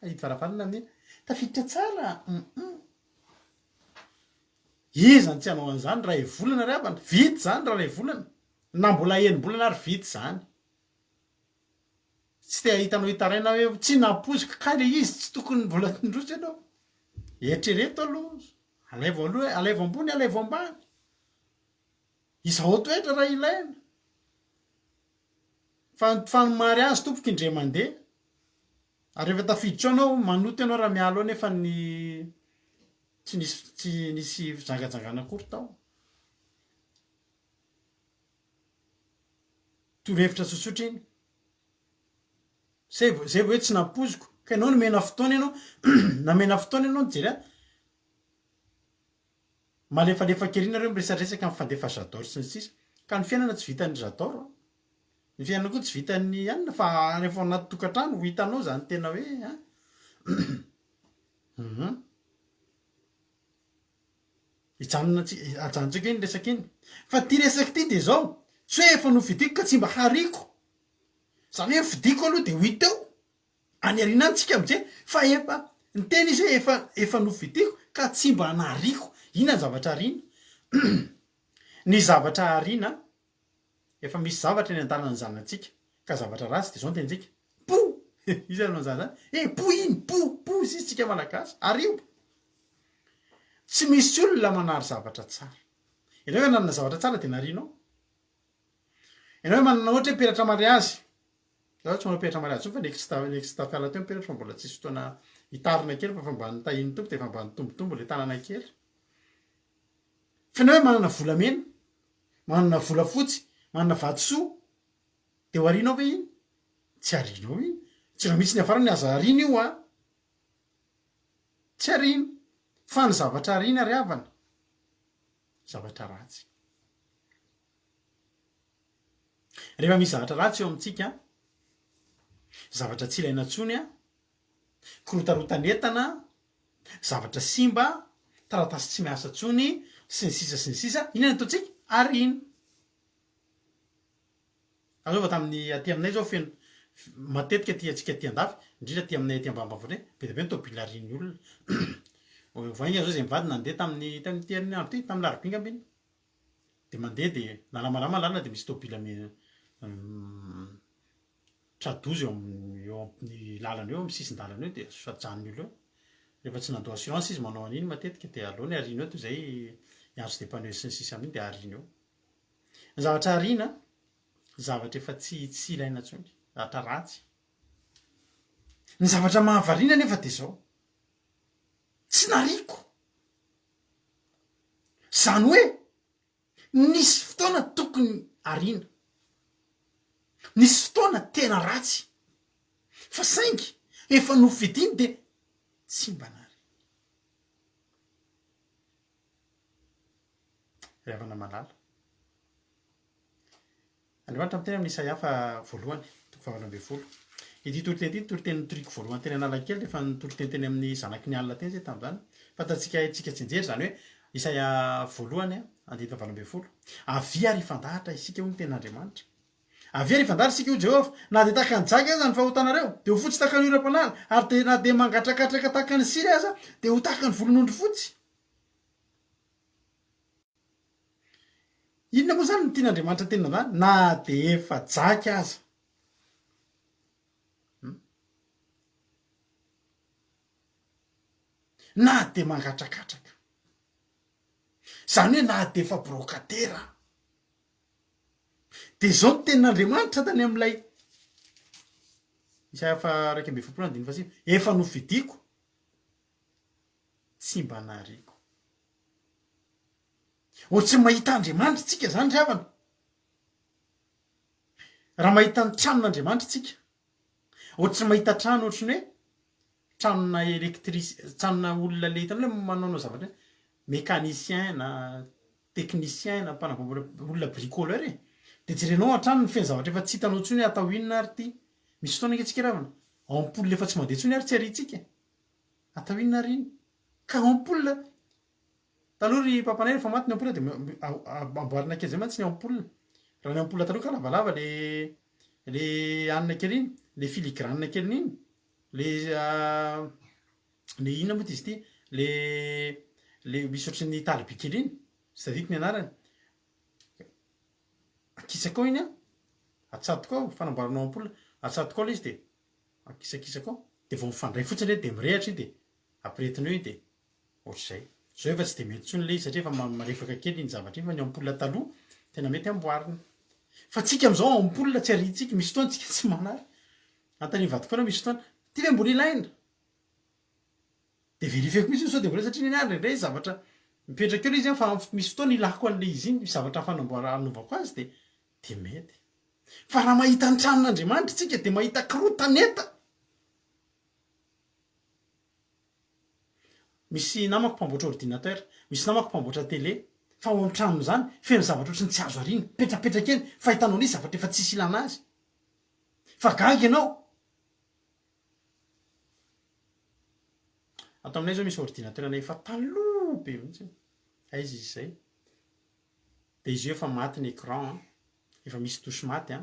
Hidy varavarana amin'iny. Tafiditra tsara. Iza ny tsy hanao an'izany raha volana ry havana. Vity zany raha ilay volana. Na mbola enim-bolana ary vity zany. Tsy te hitanao hitaraina hoe tsy napoiziko ka ilay izy tsy tokony mbola tindroso ianao. Eritrereto aloha. Alaivo aloha, alaivo ambony, alaivo ambany. Izao toetra raha ilaina. Fa ny mariazy tompoka indray mandeha. Ary rehefa tafiditra anao manoto ianao raha mialo nefa ny tsy nisy fijangajangana akory tao. Torohevitra tsotsotra iny. Zay vao hoe tsy napoiziko. Ka ianao nomena fotoana ianao. Namena fotoana ianao nijery malefalefa kely nareo miresadresaka amin'ny fandefa J'adore sy ny sisa. Ka ny fiainana tsy vitan'ny J'adore. Ny fiainana koa tsy vitan'ny anina fa rehefa anaty tokantrano ho hitanao zany tena hoe ajanontsika iny resaka iny. Fa ty resaka ty dia zao. Tsy hoe efa novidiko ka tsy mba hariko. Zany hoe vidiko aloha dia ho hita eo. Any ariana any tsika amin'izay fa efa ny tena izy hoe efa novidiko ka tsy mba nahariako. Inona ny zavatra ariana? Ny zavatra ariana efa misy zavatra eny an-dalana zanantsika ka zavatra ratsy dia zao ny tentsika. Po! Izy anao zany. Po iny, po sisy tsika malagasy. Ario. Tsy misy olona manary zavatra tsara. Ianao hoe nanana zavatra tsara dia narianao. Ianao hoe manana ohatra hoe peratra mariazy. Zaho tsy manao peratra mariazy fa neky tsy tafiala teo peratra fa mbola tsisy fotoana hitarina kely fa mba nitahiny tompo dia mba nitombotombo ilay tanana kely. Fa ianao hoe manana volamena, manana volafotsy, manana vatosoa dia ho arianao ve iny? Tsy arianao iny. Tsy raha misy ny hafarany aza ariana io Tsy ariana. Fa ny zavatra ariana ry havana. Zavatra ratsy. Rehefa misy zavatra ratsy eo amintsika, zavatra tsy ilaina intsony korotarotan'entana, zavatra simba, taratasy tsy miasa intsony, sy ny sisa, inona ny ataontsika? Ariana. Azao tamin'ny aty aminay zao feno matetika atsika aty andafy, indrindra aty aminay aty ambanimbavony be dia be ny tôbila arian'ny olona. Voainga zao izay mivady nandeha tamin'ny herinandro ty, tamin'ny larobinga aby iny. Dia mandeha dia nalamalama lalina dia misy tôbila tradozy eo amin'ny lalana eo, amin'ny sisin-dalana eo dia fajanony olo eo. Rehefa tsy nandoa assurance izy manao an'iny matetika dia aleony ariana eo toy izay hiantso dépanneuse sy ny sisa amin'iny dia ariana eo. Ny zavatra ariana, zavatra efa tsy ilaina intsony, zavatra ratsy. Ny zavatra mahavariana nefa dia izao. Tsy nariako. Zany hoe nisy fotoana tokony ariana. Nisy fotoana tena ratsy. Fa saingy efa novidiny dia tsy mba nary. Ravana malala. Andriamanitra miteny amin'ny Isaia voalohany, 20. Ity toriteny ity toriteny nitoriako voalohany teny Analakely rehefa nitoroteny teny amin'ny zanaky ny alina teny izay tamin'izany. Fantatsika itsika tsy injery zany hoe Isaia voalohany 20. Avy ary ifandahatra isika ho ny ten'Andriamanitra. Avy ary ifandahatra isika ho Jehovah. Na dia tahaka ny jaka aza ny fahotanareo dia ho fotsy tahaka ny oram-panala. Ary na dia mangatrakatraka tahaka ny siry aza dia ho tahaka ny volon'ondry fotsy. Inona moa zany no tian'Andriamanitra tena zany? Na dia efa jaka aza. na de mangatrakatraka zany hoe na de efa brokatera de zao ny tenin'Andriamanitra tany am'ilay Isaia 2:25 efa nofidiko tsy mba nariko. Ohatsy mahita Andriamanitra tsika zany ry havana. Raha mahita ny tranon'Andriamanitra tsika, ohatsy mahita trano ohatrany hoe tranona tranona olona le hitany hoe manao zavatra mécanicien na technicien na mpanamboatra olona bricoleur e. De jerenao an-trano ny feno zavatra efa tsy hitanao intsony atao inona ary ty. Misy fotoana antsika ravana ampoule efa tsy mandeha intsony ary tsy aritsika. Atao inona ary iny? Ka ampoule taloha ry papanay rehefa maty ny ampoule de amboarina kely zay mantsy ny ampoule. Raha ny ampoule taloha ka lavalava le anina kely iny, le filigrane kely iny, le inona moa izy ty, le misy ohatry ny taliby kely iny, tsy tadidiko ny anarany. Akisaka ao iny atsatoka ao fanamboaranao ampoule, atsatoka ao le izy de akisakisaka ao de vao mifandray fotsiny de mirehatra de ampirehetinao iny de ohatr'izay. Zao efa tsy de mety intsony le izy satria efa marefaka kely iny zavatra iny fa ny ampoule taloha tena mety amboarina. Fa tsika am'izao ampoule tsy aritsika, misy fotoana tsika tsy manary. Antany vadiko na misy fotoana ty ve mbola ilaina? De verifieko mihitsy sao de mbola satria niany indray zavatra mipetraka eo le izy fa misy fotoana ilako an'le izy iny zavatra fanamboaranovako azy de mety. Fa raha mahita ny tranon'Andriamanitra tsika de mahita kirotaneta. Misy namako mpamboatra ordinateur, misy namako mpamboatra télé, fa ao amin'ny tranony zany feno zavatra ohatrany tsy azo arina, petrapetraka eny, fa hitanao ny zavatra efa tsisy ilana azy. Fa gaga ianao. Ato aminay zao misy ordinateur anay efa taloha be mihitsy. Aiza izy izay? De izy io efa maty ny écran, efa misy touche maty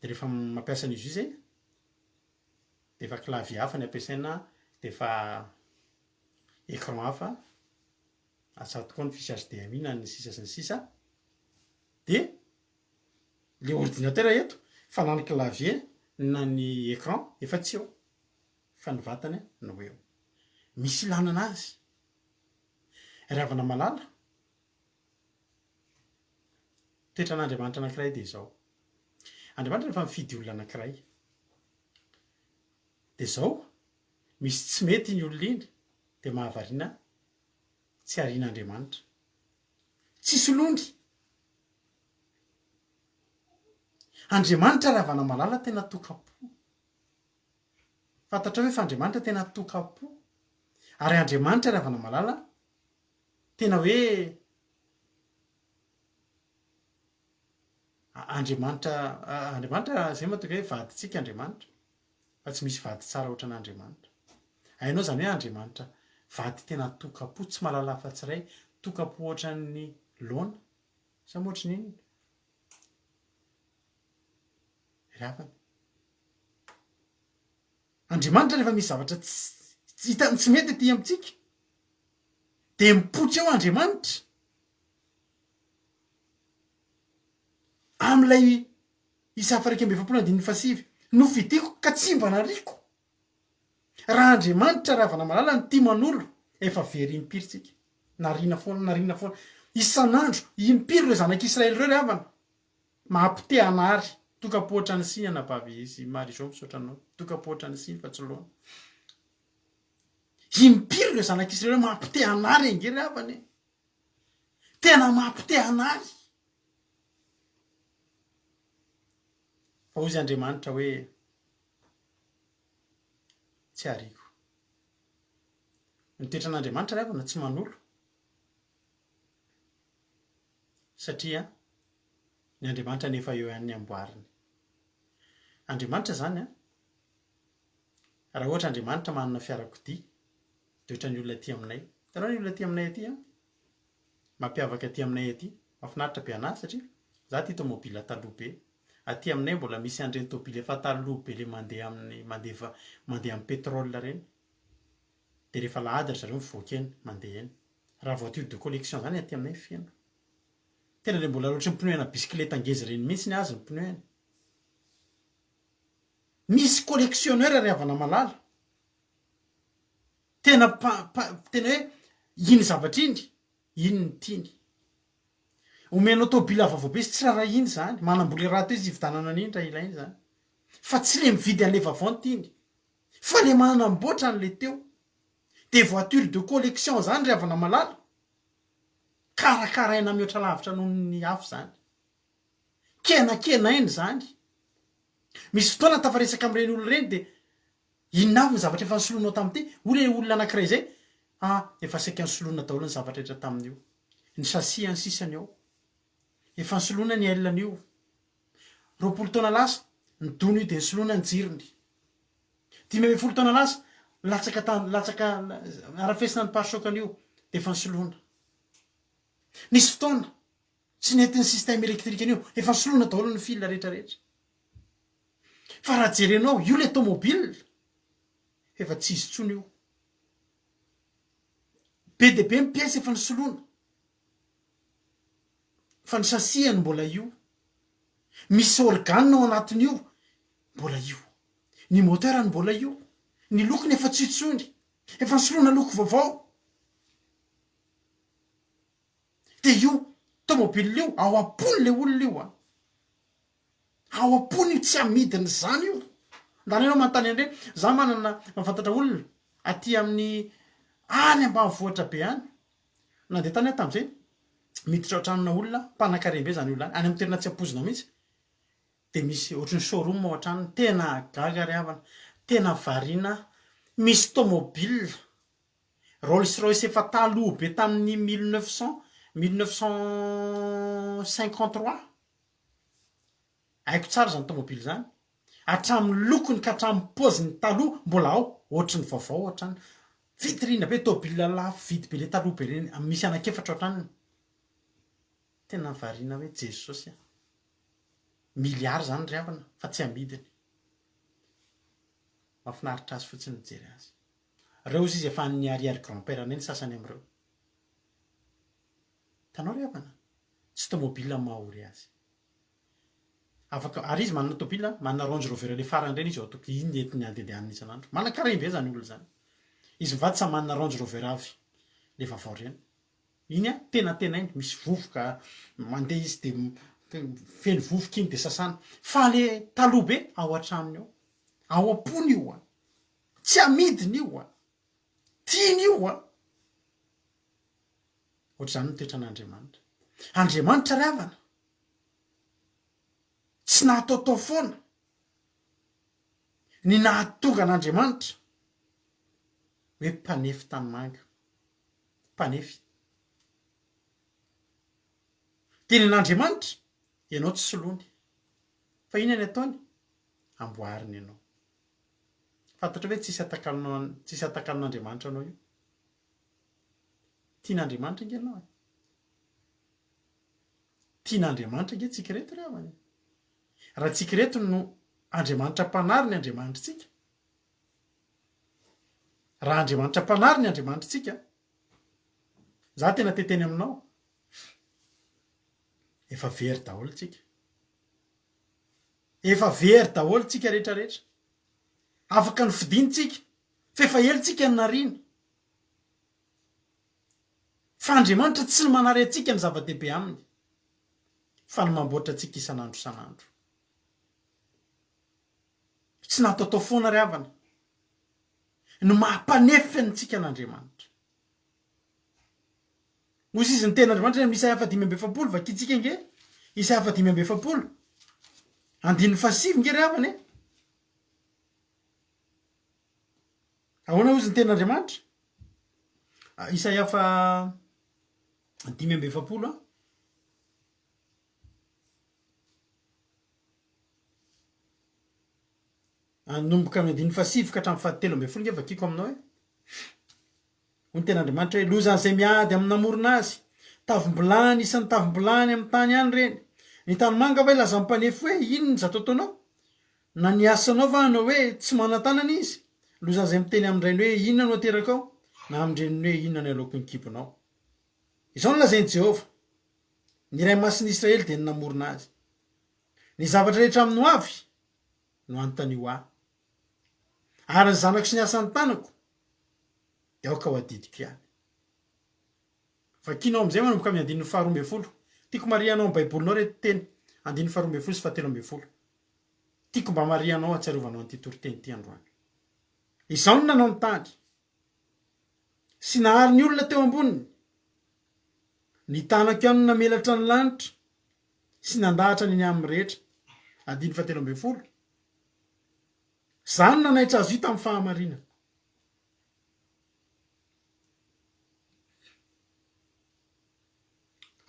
de rehefa mampiasa an'izy io zay de efa clavier hafa ny ampiasaina de efa écran hafa atsatoka ao ny fiche HDMI na ny sisa sy ny sisa. De le ordinateur eto fa na ny clavier na ny écran efa tsy eo fa ny vatany no eo. Misy ilana anazy. Ry havana malala, toetran'Andriamanitra anankiray de zao. Andriamanitra rehefa mifidy olona anankiray de zao misy tsy mety ny olona iny de mahavariana tsy arian'Andriamanitra. Tsy solondy. Andriamanitra ry havana malala tena tokapo. Fantatra hoe fa Andriamanitra tena tokapo. Ary Andriamanitra ry havana malala tena hoe Andriamanitra zay mahatonga hoe vadintsika Andriamanitra. Fa tsy misy vady tsara ohatran'Andriamanitra. Hainao zany hoe Andriamanitra vady tena tokapo, tsy mahalala afa-tsy iray, tokapo ohatran'ny laona. Sa ohatran'ny inona? Ravana. Andriamanitra rehefa misy zavatra tsy mety aty amintsika de mipoitra eo Andriamanitra. Am'ilay Isaia 2:27 nofidiko ka tsy mba nariko. Raha Andriamanitra ry havana malala ny tia manolo efa very impiry tsika. Narina foana. Isan'andro impiry ireo zanak'Israely ireo ry havana. Mampite anary. Tokapo ohatran'ny siny anabavy izy Marizao misaotra anao. Tokapo ohatran'ny siny fa tsy loana. Impiry ireo zanak'Israely mampite anary angery havana. Tena mampite anary. Fa hozy Andriamanitra hoe tsy ariko. Ny toetran'Andriamanitra ry havana tsy manolo. Satria ny Andriamanitra nefa eo ihany ny amboariny. Andriamanitra zany raha ohatra Andriamanitra manana fiarakodia de ohatran'ny olona aty aminay. Hitanao ny olona aty aminay aty mampiavaka aty aminay aty. Mahafinaritra be anazy satria za ity tomobila taloha be. Aty aminay mbola misy an'ireny tomobila efa taloha be le mandeha amin'ny pétrole reny. De rehefa lahady ry zareo mivoaka eny mandeha eny. Raha voiture de collection zany aty aminay feno. Tena le mbola ohatry ny pneu-na bisikileta ngeza reny mihitsy ny azy ny pneu-ny. Misy collectionneur ry havana malala. tena tena hoe iny zavatra iny ny tiany omenao tôbila vavabe izy tsy raha iny zany manamboly raha to izy ividanana an'iny raha ilainy zany fa tsy le mividy an'le vavanty iny fa le manamboatra an'le teo de voiture de collection zany ry avana malala karakaraina mihoatra lavitra noho ny afo zany kenakenainy zany misy fotoana tafaresaka am'ireny olo reny de inona avy ny zavatra efa nisoloanao tam'ty ole olona anankiray zay efa saika nisoloana daholo ny zavatra rehetra tamin'io ny sasia ny sisany ao efa nisoloana ny elan'io 20 taona lasa ny dono io de nisoloana ny jirony 10 taona lasa latsaka arafesina ny pare-chocan'io de efa nisoloana nisy fotoana tsy nety ny système électrique an'io efa nisoloana daholo ny fil rehetrarehetra fa raha jerenao io le tomobile efa tsy izy tsony io be de be mipiesy efa nisoloana fa ny sasiany mbola io misy organe ao anatin'io mbola io ny moteurany mbola io ny lokony efa tsy itsony efa nisoloana loko vaovao de io tomobile io ao am-pony le olona io ao am-pony io tsy amidiny zany io ndany anao manontany andre za manana mafantatra olona aty amin'ny any ambanivohitra be any nandeha tany tam'izay miditra ao-tranona olona mpanan-karembe zany olona any amin'ny toerana tsy ampozina mihitsy de misy ohatrany showroom ao an-tranony tena gaga ry havana tena variana misy tomobile Rolls Royce efa taloha be tamin'ny 1953 haiko tsara zany tomobile zany hatramin'ny lokony ka hatramin'ny paoziny taloha mbola ao ohatry ny vaovao ohatrany vitrine be tomobile lafo vidy be le taloha be reny misy anakefatra ohatraniny tena variana hoe jesosy miliary zany ry havana fa tsy amidiny mahafinaritra azy fotsiny mijery azy reo izy efa ny arrière grand-père any sasany am'ireo tanao ry havana tsy tomobile mahory azy afaka ary izy manana tomobile manana Range Rover le farany reny izy ao toky iny entiny andehandehanany isan'andro manan-karembe zany olo zany izy mivady sa manana Range Rover avy le vaovao reny iny tena iny misy vovoka mandeha izy de feno vovoka iny de sasana fa le taloha be ao an-tranony ao am-pony io tsy amidiny io tiany io ohatr'izany ny toetran'Andriamanitra Andriamanitra ry havana tsy nahataotao foana ny nahatonga an'Andriamanitra hoe mpanefy tanimanga mpanefy teny an'Andriamanitra ianao tsy solony fa iny any ataony amboariny ianao fantatra hoe tsisy atakalin'Andriamanitra anao io tian'Andriamanitra nge ianao tian'Andriamanitra nge tsika reto ry havana raha tsika reto no Andriamanitra mpanary ny Andriamanitra tsika raha Andriamanitra mpanary ny Andriamanitra tsika za tena teteny aminao efa very daholo tsika efa very daholo tsika rehetrarehetra afaka ny fidinitsika fa efa ely tsika ny nariana fa Andriamanitra tsy ny manary atsika ny zava-dehibe aminy fa ny mamboatra atsika isan'andro isan'andro tsy nataotao foana ry havana no mampanefy antsika an'Andriamanitra ozy izy ny ten'Andriamanitra Isaia 5:7 vakitsika nge Isaia 5:7 andiny fasivy nge ry havana ahoana ozy ny ten'Andriamanitra Isaia 5:7 nomboka amin'ny andiny fasivy ka hatramin'ny 7 nge vakiko aminao ho ny ten'Andriamanitra hoe loza an'izay miady amin'ny namorona azy tavimbolany isan'ny tavimbolany amin'ny tany any reny ny tanimanga va ilaza mpanefy hoe ino ny zato ataonao na ny asanao va anao hoe tsy manan-tanana izy loza an'izay miteny amin'ireny hoe inona no ateraka ao na amin'ireny hoe inona ny aloako ny kibonao izao no lazainy Jehova ny iray masin'i Israely dia ny namorona azy ny zavatra rehetra aminy ho avy no antanio ahy ary ny zanako sy ny asan'ny tanako de aoka ho adidiko ihany fa kinao am'izay manomboka amin'ny andininy faharoa amby folo tiako marianao amin'ny baibolinao reto teny andininy faharoa amby folo sy fahatelo amby folo tiako mba marianao atsiarovanao an'ity toriteny ty androany izao no nanao ny tandry sy nahary ny olona teo amboniny ny tanako ihany namelatra ny lanitra sy nandahatra ny amin'ny rehetra andininy fahatelo amby folo zany nanaitra azy io tamin'ny fahamarina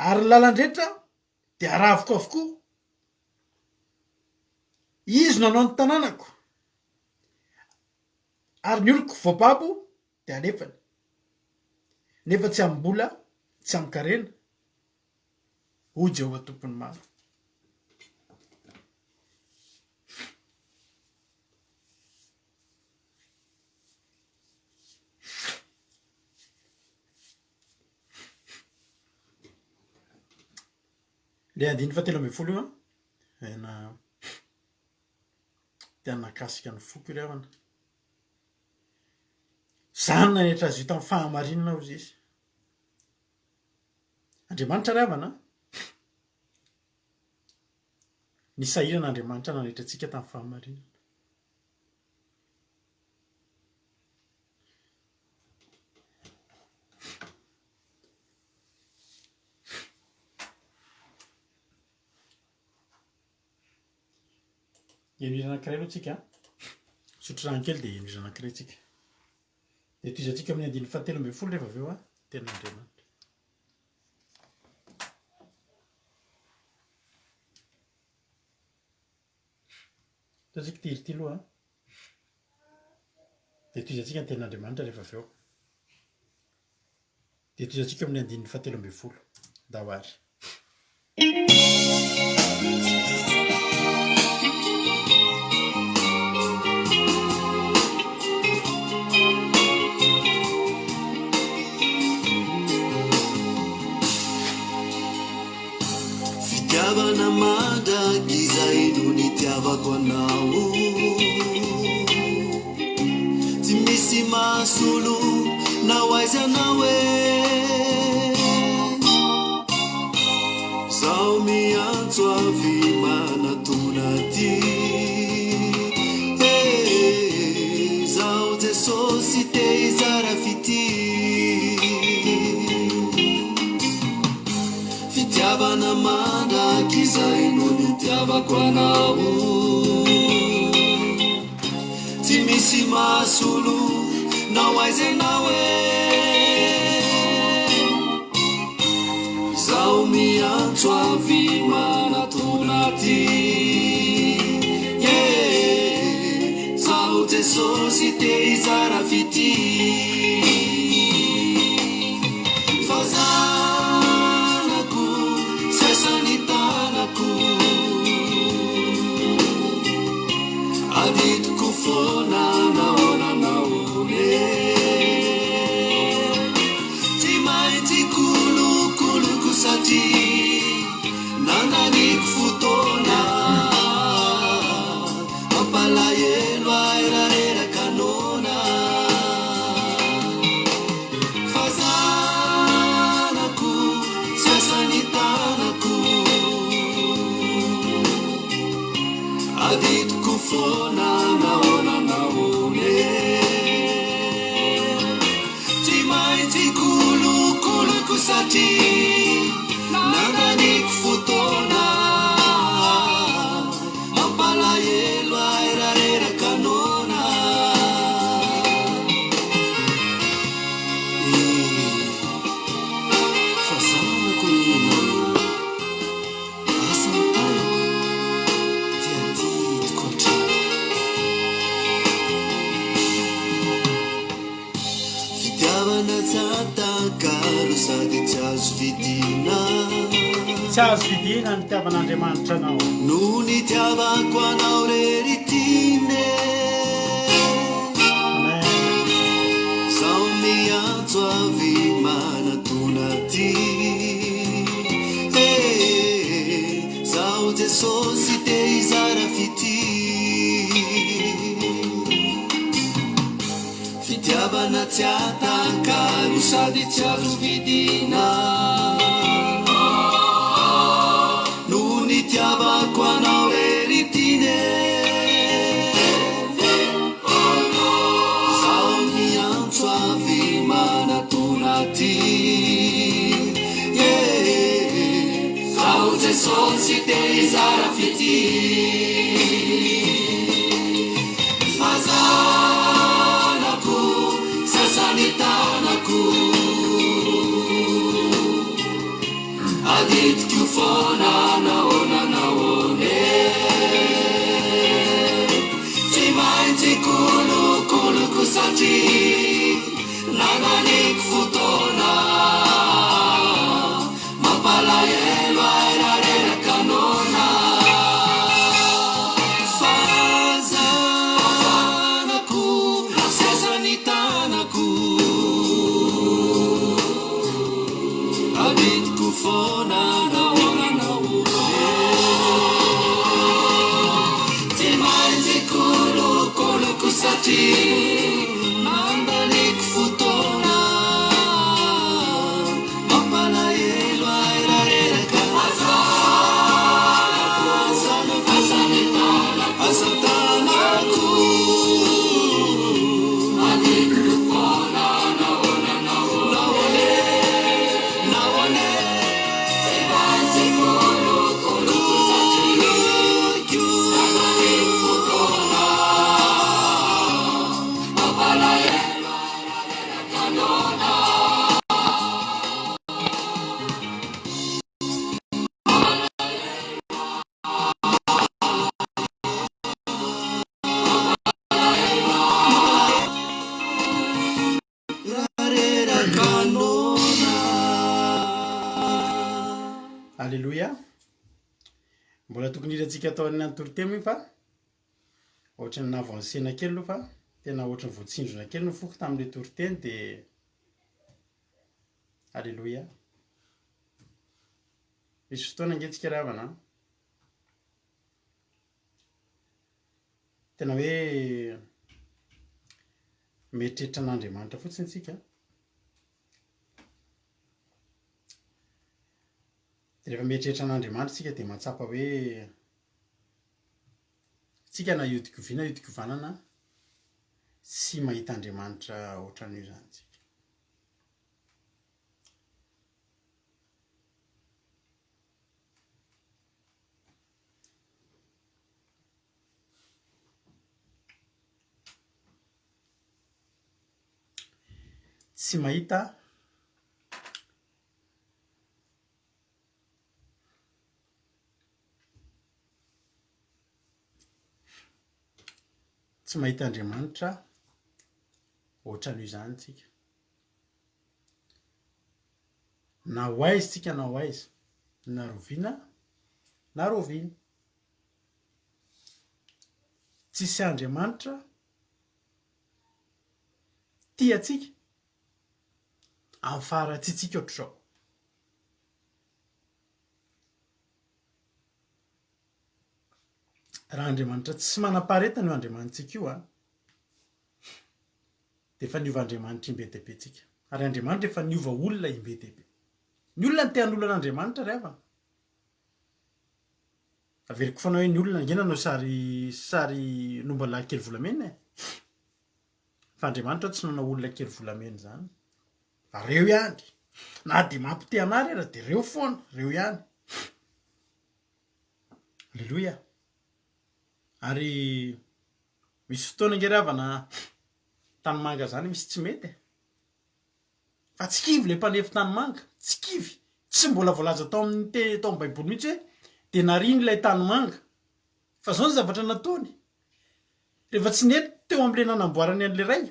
ary ny lalandrehetra dia aravoko avokoa izy nanao ny tanànako ary ny oloko voababo dia alefany nefa tsy ambola tsy amkarena ho Jehova tompony maro le andiny fahatelo amby folo io ena dia nakasika ny foko io revana zany nanetra azy io tamin'ny fahamarinana hozy izy Andriamanitra revana ny sahirana Andriamanitra nanetra antsika tamin'ny fahamarinana Enirana anankiray aloha tsika sotro rano kely dia enirana anankiray tsika dia toizantsika amin'ny andiny fahatelo amby folo rehefa avy eo tenin'Andriamanitra toizantsika tiry ty aloha dia toizantsika ny tenin'Andriamanitra rehefa avy eo dia toizantsika amin'ny andiny fahatelo amby folo dahoary Fitiavana mandraky izay no nitiavako anao tsy misy mahasolo na ho aiza anao zaho miantso avy manatona ty zaho Jesosy te hizara fity fitiavana mandraky izay no nitiavako anao tsy misy mahasolo na ho aiza anao zaho miantso avy manatona ty zaho Jesosy te hizara fity fazanako sesany tanako adidiko fona naonanaone tsy maintsy kolokoloko satria nananiko fotoana mampalahelo aerarerakanona fazanako sesany tanako adidiko fona naonanaone tsy maintsy kolokoloko satria nananiko fotoana mampalahelo aerarerakanona fazanako inao asa mitanako dia tidiko hatrany fitiavana tsatakalo sady tsy azo vidina tsy azo vidina ny tiavan'Andriamanitra anao no nitiavako anao reritine zaho miantso avy manatona ty zaho Jesosy te hizara fity fitiavana tsy atankaro sady tsy azo vidina no nitiavako anao reritine zao miantso avy manatonaty zao jesosy tsy te hizara fity fazanako sasanitanako aditiko fona naonanaone tsy maintsy kolokoloko satria nananiko fotoana mampalahelo airarerakanona fazanako sasanitanako aditiko fona naonanaone tsy maintsy kolokoloko satria nananiko fotoana mampalahelo airareraka asatanako aditiko fona naone tsy maintsy kolokoloko satria nananiko fotoana mampalahelo airarerakanona Alléluia. Mbola tokony hirantsika atao amin'ny antorotemo iny fa ohatrany navansena kely aloha fa tena ohatrany voatsinjona kely no foko tamin'ilay toroteny dia alléluia. Misy fotoana angentsika ravana tena hoe mieritreritra an'Andriamanitra fotsiny tsika rehefa mieritreritra an'Andriamanitra tsika dia mahatsapa hoe tsika na iodikoviana iodikovanana tsy mahita Andriamanitra ohatran'io zany tsika. Tsy mahita tsy mahita Andriamanitra ohatran'io zany tsika. Na ho aiza tsika na ho aiza, na roviana na roviana, tsisy Andriamanitra tia tsika afara tsy tsika ohatr'izao. Raha Andriamanitra tsy manam-paharetana io Andriamanitsika io dia efa niova Andriamanitra imbe dehibe tsika. Ary Andriamanitra efa niova olona imbe dehibe. Ny olona ny tean'olona an'Andriamanitra rehefa averiko foana hoe ny olona ngena no sary nombalahy kely volamena fa Andriamanitra tsy nanao olona kely volamena zany. Reo ihany na dia mampite anary ara dia reo foana, reo ihany. Alléluia. Ary misy fotoana ngeravana tanimanga zany misy tsy mety fa tsy kivy le mpanefi tanimanga, tsy kivy, tsy mbola voalaza tao amin'ny tao amin'ny Baiboly mihitsy hoe dia nariny ilay tanimanga fa zao ny zavatra nataony rehefa tsy nety teo amin'ilay nanamboarany an'ilay ray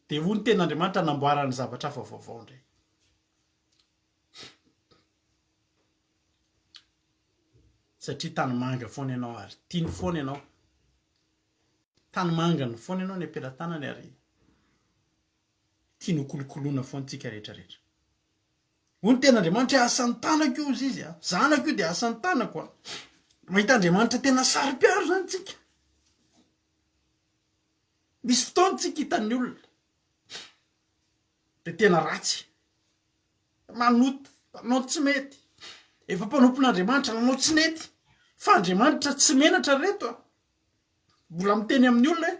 dia hoy ny ten'Andriamanitra namboarany zavatra hafa vaovao indray. Satria tanimanga foana ianao ary tiany foana ianao, tanimangany foana ianao ny ampelantanany ary tiany kolokoloana foana tsika rehetra rehetra. Hoy ny ten'Andriamanitra asan'ny tanako io izy izy zanako io dia asan'ny tanako mahita Andriamanitra tena sary-piaro zany tsika. Misy fotoana tsika hitan'ny olona de tena ratsy manoto nanao tsy mety efa mpanompon'Andriamanitra nanao tsy nety fa Andriamanitra tsy menatra reto a mbola miteny amin'ny olona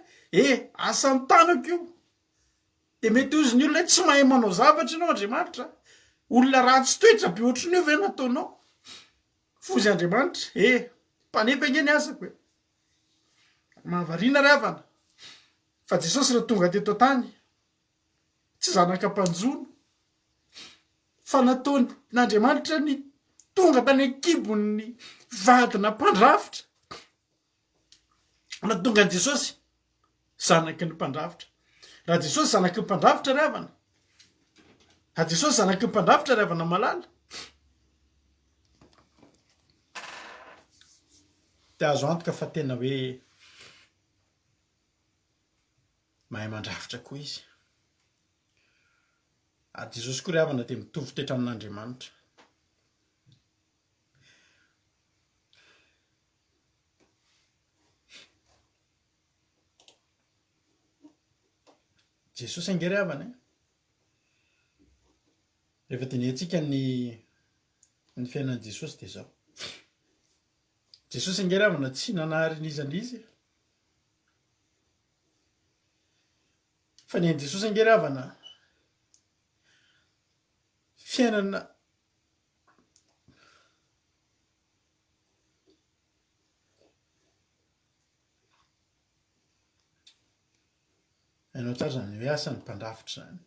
asan'ny tanako io de mety ozy ny olona tsy mahay manao zavatra ianao Andriamanitra olona ratsy toetra be ohatry ny io ve nataonao fozy Andriamanitra mpanefa enge ny asako e mahavariana ry havana fa Jesosy raha tonga teto tany tsy zanaka mpanjono fa nataon'Andriamanitra ny tonga tany ankibon'ny vadina mpandrafitra natonga ny Jesosy zanaky ny mpandrafitra raha Jesosy zanaky ny mpandrafitra ry havana raha Jesosy zanaky ny mpandrafitra ry havana malala de azo antoka fa tena hoe mahay mandrafitra koa izy Jesosy koa ry havana de mitovy toetra amin'Andriamanitra Jesosy ange ry havana rehefa dinihitsika ny fiainan'i Jesosy de zao Jesosy ange ry havana tsy nanaharin'izana izy fa ny an'i Jesosy ange ry havana fiainana hainao tsara zany hoe asan'ny mpandrafitra zany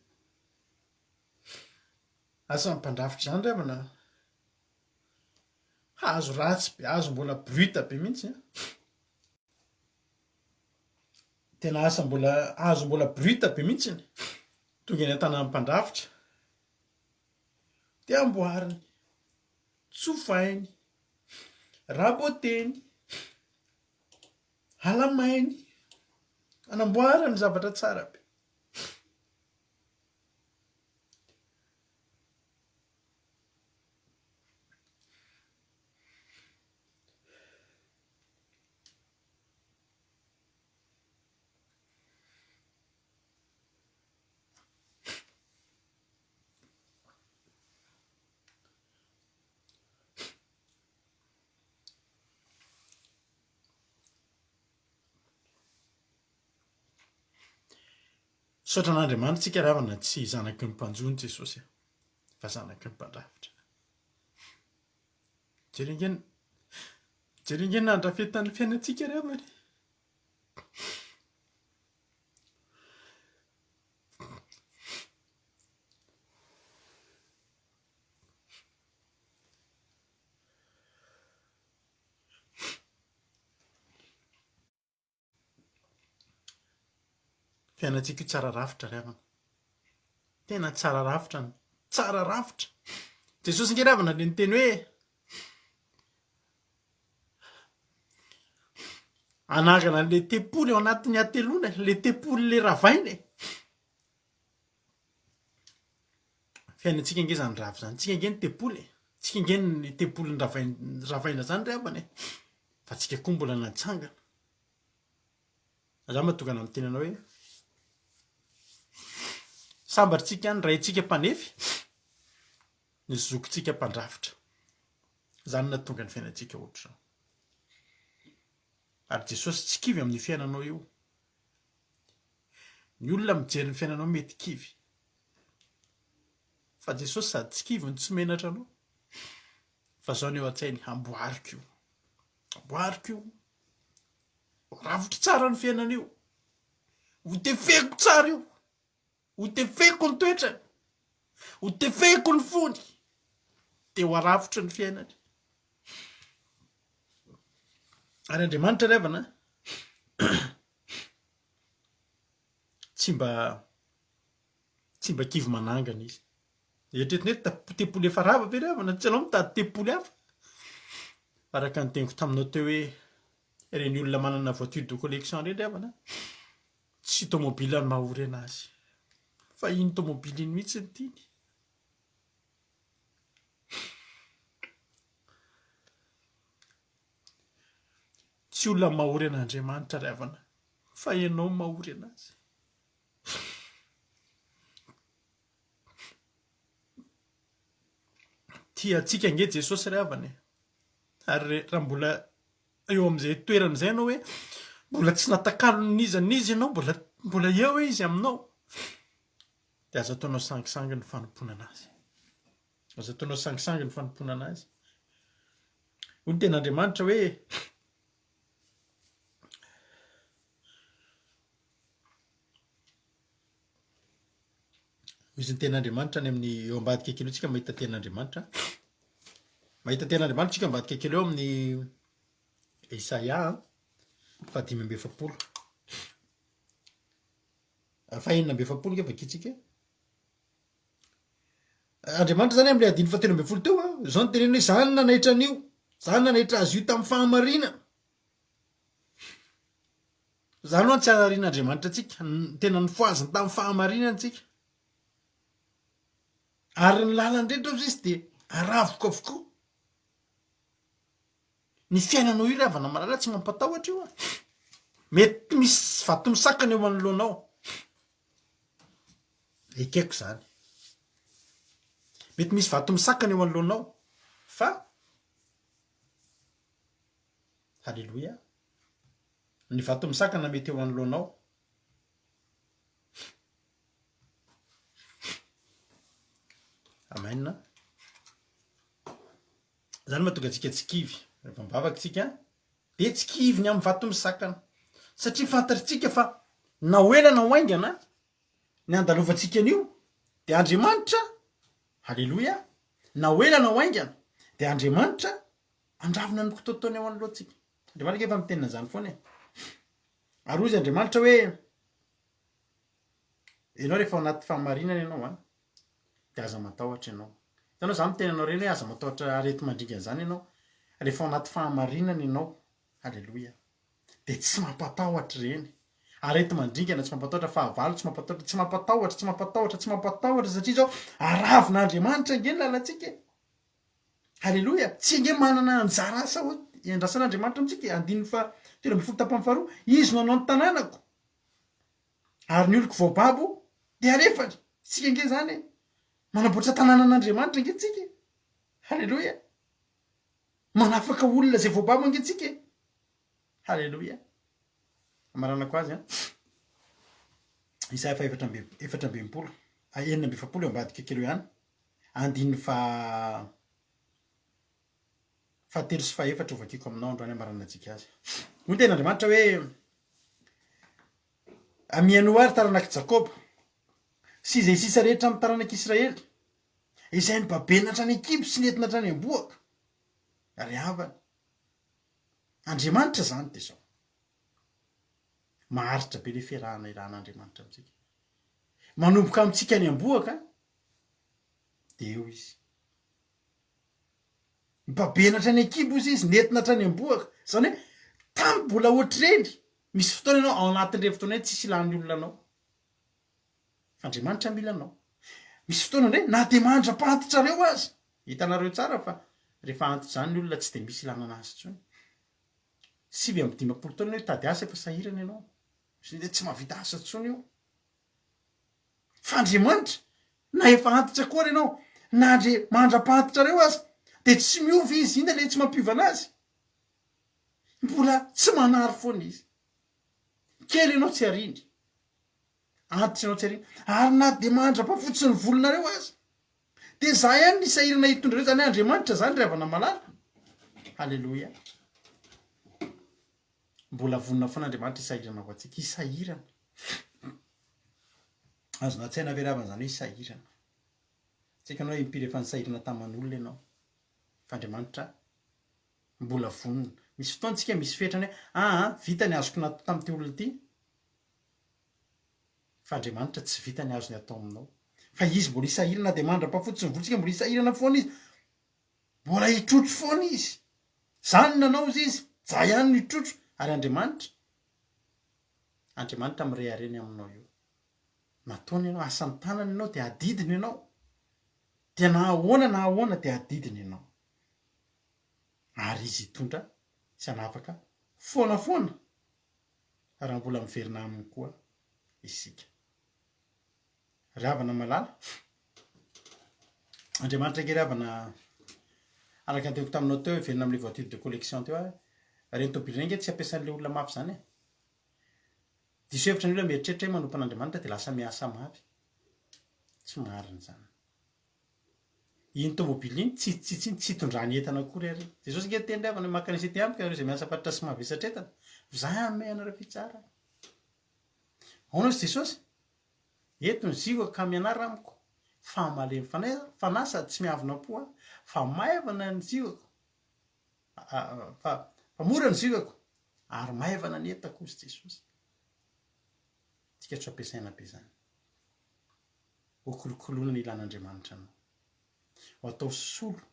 asan'ny mpandrafitra zany ry havana hazo ratsy be hazo mbola bruta be mihitsy tena asa hazo mbola bruta be mihitsy tonga eny an-tanàn'ny mpandrafitra de amboariny tsofainy raboteny halamainy anamboarany zavatra tsara be saotra an'Andriamanitra tsika ry havana tsy zanaky ny mpanjony Jesosy fa zanaky ny mpandrafitra jerengena nandrafetan'ny fiainantsika ry havana fiainantsika io tsara rafitra ry havana tena tsara rafitra tsara rafitra Jesosy nge ry havana le niteny hoe anagana le tempoly ao anatin'ny atelona le tempoly le ravaina fiainantsika nge zany ravo zany tsika nge ny tempoly tsika nge ny tempoly ny ravaina zany ry havana fa tsika koa mbola natsangana za mahatonga na miteny anao hoe sambatritsika ny raintsika mpanefy ny zokintsika mpandrafitra zany nahatonga ny fiainantsika ohatr'izao ary Jesosy tsy kivy amin'ny fiainanao io ny olona mijery ny fiainanao mety kivy fa Jesosy sady tsy kivy ny tsy menatra anao fa zao ny eo an-tsainy amboariko io ravitra tsara ny fiainan'io hotefeko tsara io hotefeko ny toetrany hotefeko ny fony de ho aravitra ny fiainany ary Andriamanitra ry havana tsy mba kivy manangana izy eritreretiny hoe tempoly efa rava ve ry havana tsy anao mitady tempoly hafa araka ny teniko taminao teo hoe reny olona manana voiture de collection reny ry havana tsy tomobile ny mahory anazy fa iny tomobile iny mihitsy ny tiany tsy olona mahory an'Andriamanitra ry havana fa ianao mahory anazy tia atsika nge Jesosy ry havany. Ary raha mbola eo amin'izay toerana izay ianao hoe mbola tsy natakalon'iza n'izy ianao, mbola eo izy aminao, dia azo ataonao sangisangy ny fanomponana azy. Azo ataonao sangisangy ny fanomponana azy. Hoy ny ten'Andriamanitra hoe izy ny ten'Andriamanitra any amin'ny eo ambadika kely eo tsika mahita ten'Andriamanitra. Mahita ten'Andriamanitra tsika ambadika kely eo amin'ny Isaia 5:7. 5:7 nge vakitsika. Andriamanitra zany amin'ny 13:7 teo zao ny teneny hoe zany nanaitra an'io, zany nanaitra azy io tamin'ny fahamarinana. Zany ho tsy harian'Andriamanitra antsika, tena nifoaziny tamin'ny fahamarinana antsika. Ary ny lalany rehetra izy dia aravoka avokoa. Ny fiainanao io ravana malala tsy mampatahotra io. Mety misy vato misakana eo anoloanao. Ekeko zany. Mety misy vato misakana eo anoloanao. Fa halleluia. Ny vato misakana mety eo anoloanao. Amen. Zany mahatonga antsika tsy kivy. Rehefa mivavaka tsika dia tsy kivy ny amin'ny vato misakana. Satria fantatritsika fa na hoela na hoaingana ny andalovantsika an'io dia Andriamanitra, halleluia, na hoela na hoaingana dia Andriamanitra andravina ny kototaony ao anoloantsika. Andriamanitra efa mitenina zany foana e. Ary izy Andriamanitra hoe ianao rehefa ao anaty fahamarinana ianao dia aza matahotra ianao. Hitanao zany miteny anao reny hoe aza matahotra arety mandringana zany ianao rehefa ao anaty fahamarinana ianao. Halleluia. Dia tsy mampatahotra reny. Arety mandringana tsy mampatahotra, fahavalo tsy mampatahotra, tsy mampatahotra, tsy mampatahotra, tsy mampatahotra satria zao aravin'Andriamanitra nge ny lalantsika. Halleluia. Tsy nge manana anjara asa hoe iandrasan'Andriamanitra amintsika. 2:12 izy nanao ny tanànako ary ny oloko voababo dia arefany. Tsika nge zany manamboatra tanànan'Andriamanitra nge tsika. Halleluia. Manafaka olona zay voababo nge tsika. Halleluia. Amaranako azy Isaia 4:12 4:7 ambadika kely eo ihany. 5:3 sy 4 ho vakiko aminao androany amarana antsika azy. Hoy ten'Andriamanitra hoe amiano ary taranaka Jakoba sy izay sisa rehetra amin'ny taranaka Israely, izay nibabenatra ny ekipo sy nentina hatrany amboaka. Ary havana Andriamanitra zany dia zao. Maharitra be le fiarahana iran'Andriamanitra amintsika. Manomboka amintsika ny amboaka dia eo izy. Mibabenatra ny ekipo izy nentina hatrany amboaka. Zany hoe tamin'ny mbola ohatr'ireny misy fotoana ianao ao anatin'ireny fotoana hoe tsisy ilan'ny olona anao. Andriamanitra mila anao. Misy fotoana indray na dia mandra-pantitra reo azy. Hitanareo tsara fa rehefa antitra zany ny olona tsy dia misy ilana anazy intsony. 7:15 taona hoe tady asa efa sahirana ianao. Tsy mahavita asa intsony io. Fa Andriamanitra na efa antitra koa ianao na mandra-pantitra reo azy dia tsy miova izy. Inona ilay tsy mampiova anazy? Mbola tsy manary foana izy. Kely ianao tsy hariny. Antitra ianao tsy hariny. Ary na dia mandra-pahafotsy ny volonareo azy dia za ihany ny sahirana hitondra reo. Zany Andriamanitra zany ravana malala. Halleluia. Mbola vonona foana Andriamanitra isahirana ho antsika. Isahirana. Azonao an-tsaina ve ravana zany hoe isahirana? Tsika anao impiry efa nisahirana taman'olona ianao. Fa Andriamanitra mbola vonona. Misy fotoana tsika misy fetrany hoe vita ny azoko natao tamin'ity olona ity. Fa Andriamanitra tsy vita ny azony atao aminao. Fa izy mbola isahirana dia mandra-pahafotsy ny volontsika mbola isahirana foana izy. Mbola hitrotro foana izy. Zany nanao izy. Za ihany no hitrotro. Ary Andriamanitra mirehareny aminao io. Nataony ianao asany tanana ianao dia adidiny ianao. Dia na ahoana dia adidiny ianao. Ary izy hitondra sy hanapaka foana raha mbola miverina aminy koa isika. Ravana malala. Andriamanitra nge ravana araka teko taminao teo iverina am'le voiture de collection teo reny tobily reny nge tsy ampiasan'le olona mafy zany diso hevitra ny olona mieritreritra hoe manompan'andriamanitra de lasa miasa mafy tsy mariny zany iny tomobily iny tsy tondrany entana akory ary jesosy nge teny avana makanisety amika reo zay miasa fatitra sy mavesatretana zany anareo fitsara aono zy jesosy eto ny ziko ka mianara amiko fa malemy fanasa tsy miavina-poa fa maivana ny zivako fa mora ny zivako ary maivana ny entako zy jesosy tsika tsy ampiasaina be zany hokolokoloana ny ilan'andriamanitra anao ho atao solo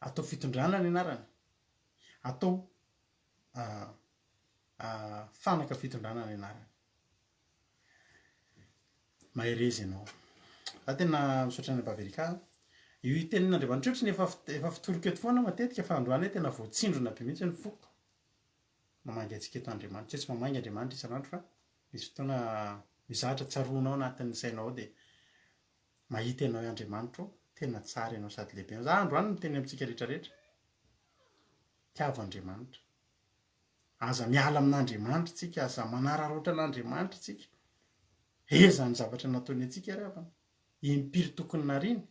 atao fitondrana ny anarany atao fanaka fitondrana ny anarany maherezy ianao za tena misaotra ny ampaverika io itenin'andriamanitra ohatrany efa fitoroka eto foana matetika fa androany hoe tena voatsindrona be mihitsy ny foko mamangy antsika eto andriamanitra tsy mamangy andriamanitra isanandro fa misy fotoana mizatra tsaroanao anatin'ny sainao de mahita ianao andriamanitra tena tsara ianao sady lehibe za androany miteny amintsika rehetrarehetra tiavo andriamanitra aza miala amin'andriamanitra tsika aza manararoatra n'andriamanitra tsika ezany zavatra nataony atsika ary avana impiry tokony nariny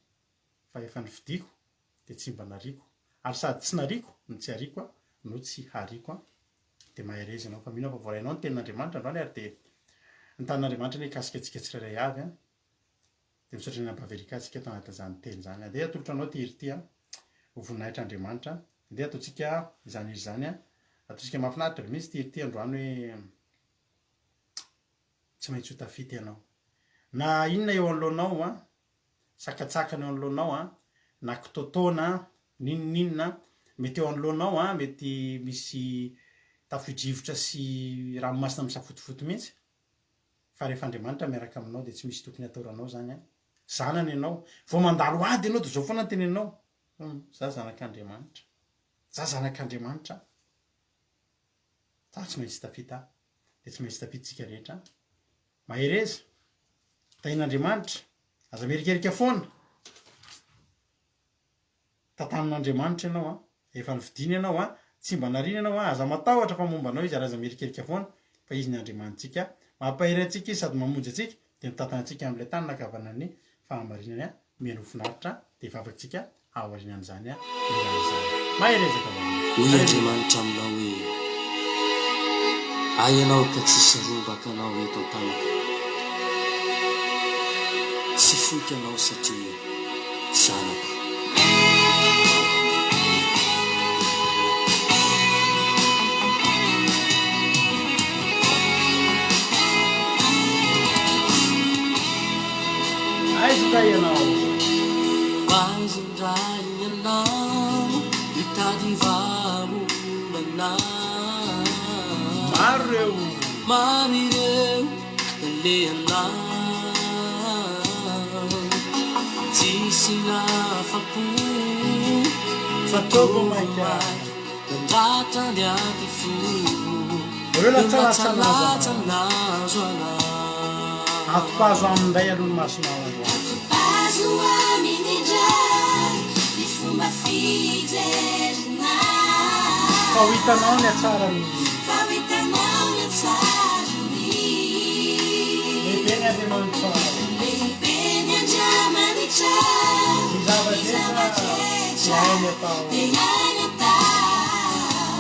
fa efa nyfidiko de tsy mba nariko ary sady tsy nariko no tsy ariko no tsy hariko de maherezy anao fa mino fa voarainao ny tenin'andriamanitra androany ary de ny tan'andriamanitra ny kasika atsika tsirairay avy de misaotra ny ampaverika atsika eto anatin'izany teny zany andeha atolotra anao ty ity voninahitra andriamanitra andeha ataotsika izany izy zany ataotsika mahafinaritra misy ty ity androany hoe tsy maintsy ho tafity ianao na inona eo anoloanao sakatsakana eo anoloanao na kitotona ninninona mety eo anoloanao mety misy tafidrivotra sy ranomasina misafotofoto mihitsy fa rehefa andriamanitra miaraka aminao de tsy misy tokony ataoranao zany zanany ianao vo mandalo ady ianao de zao foana nytenenao za zanak'andriamanitra za zanak'andriamanitra za tsy maintsy tafita de tsy maintsy tafitsika rehetra mahereza tain'andriamanitra aza merikerika foana tantanin'andriamanitra ianao efa nividiny ianao tsy mba nariny ianao aza matahotra fa momba anao izy ary aza merikerika foana fa izy ny andriamanitsika mampahery atsika izy sady mamonjy atsika de mitantantsika am'le tany nakavana ny fahamarinany mianofinaritra de vavatsika aorianan'izany maherezaka hoy andriamanitra aminao hoe ay ianao ka tsisy robaka anao eto an-tanako tsy foky anao satria zanako aizindray ianao aizindray ianao mitady vaolana maro reo maro ireo leanao tsisy nafapo fataoko maika nandratra ny aty fo reo latsalatsa nazo anao atopazo amin'nday aloha masonao Pazo aminy indray ny fomba fijerina fa ho hitanao ny atsarany fa ho hitanao ny atsarany lehibe ny andriamanitra lehibe ny andriamanitra ny zava-drehetra hainy atao de hainy atao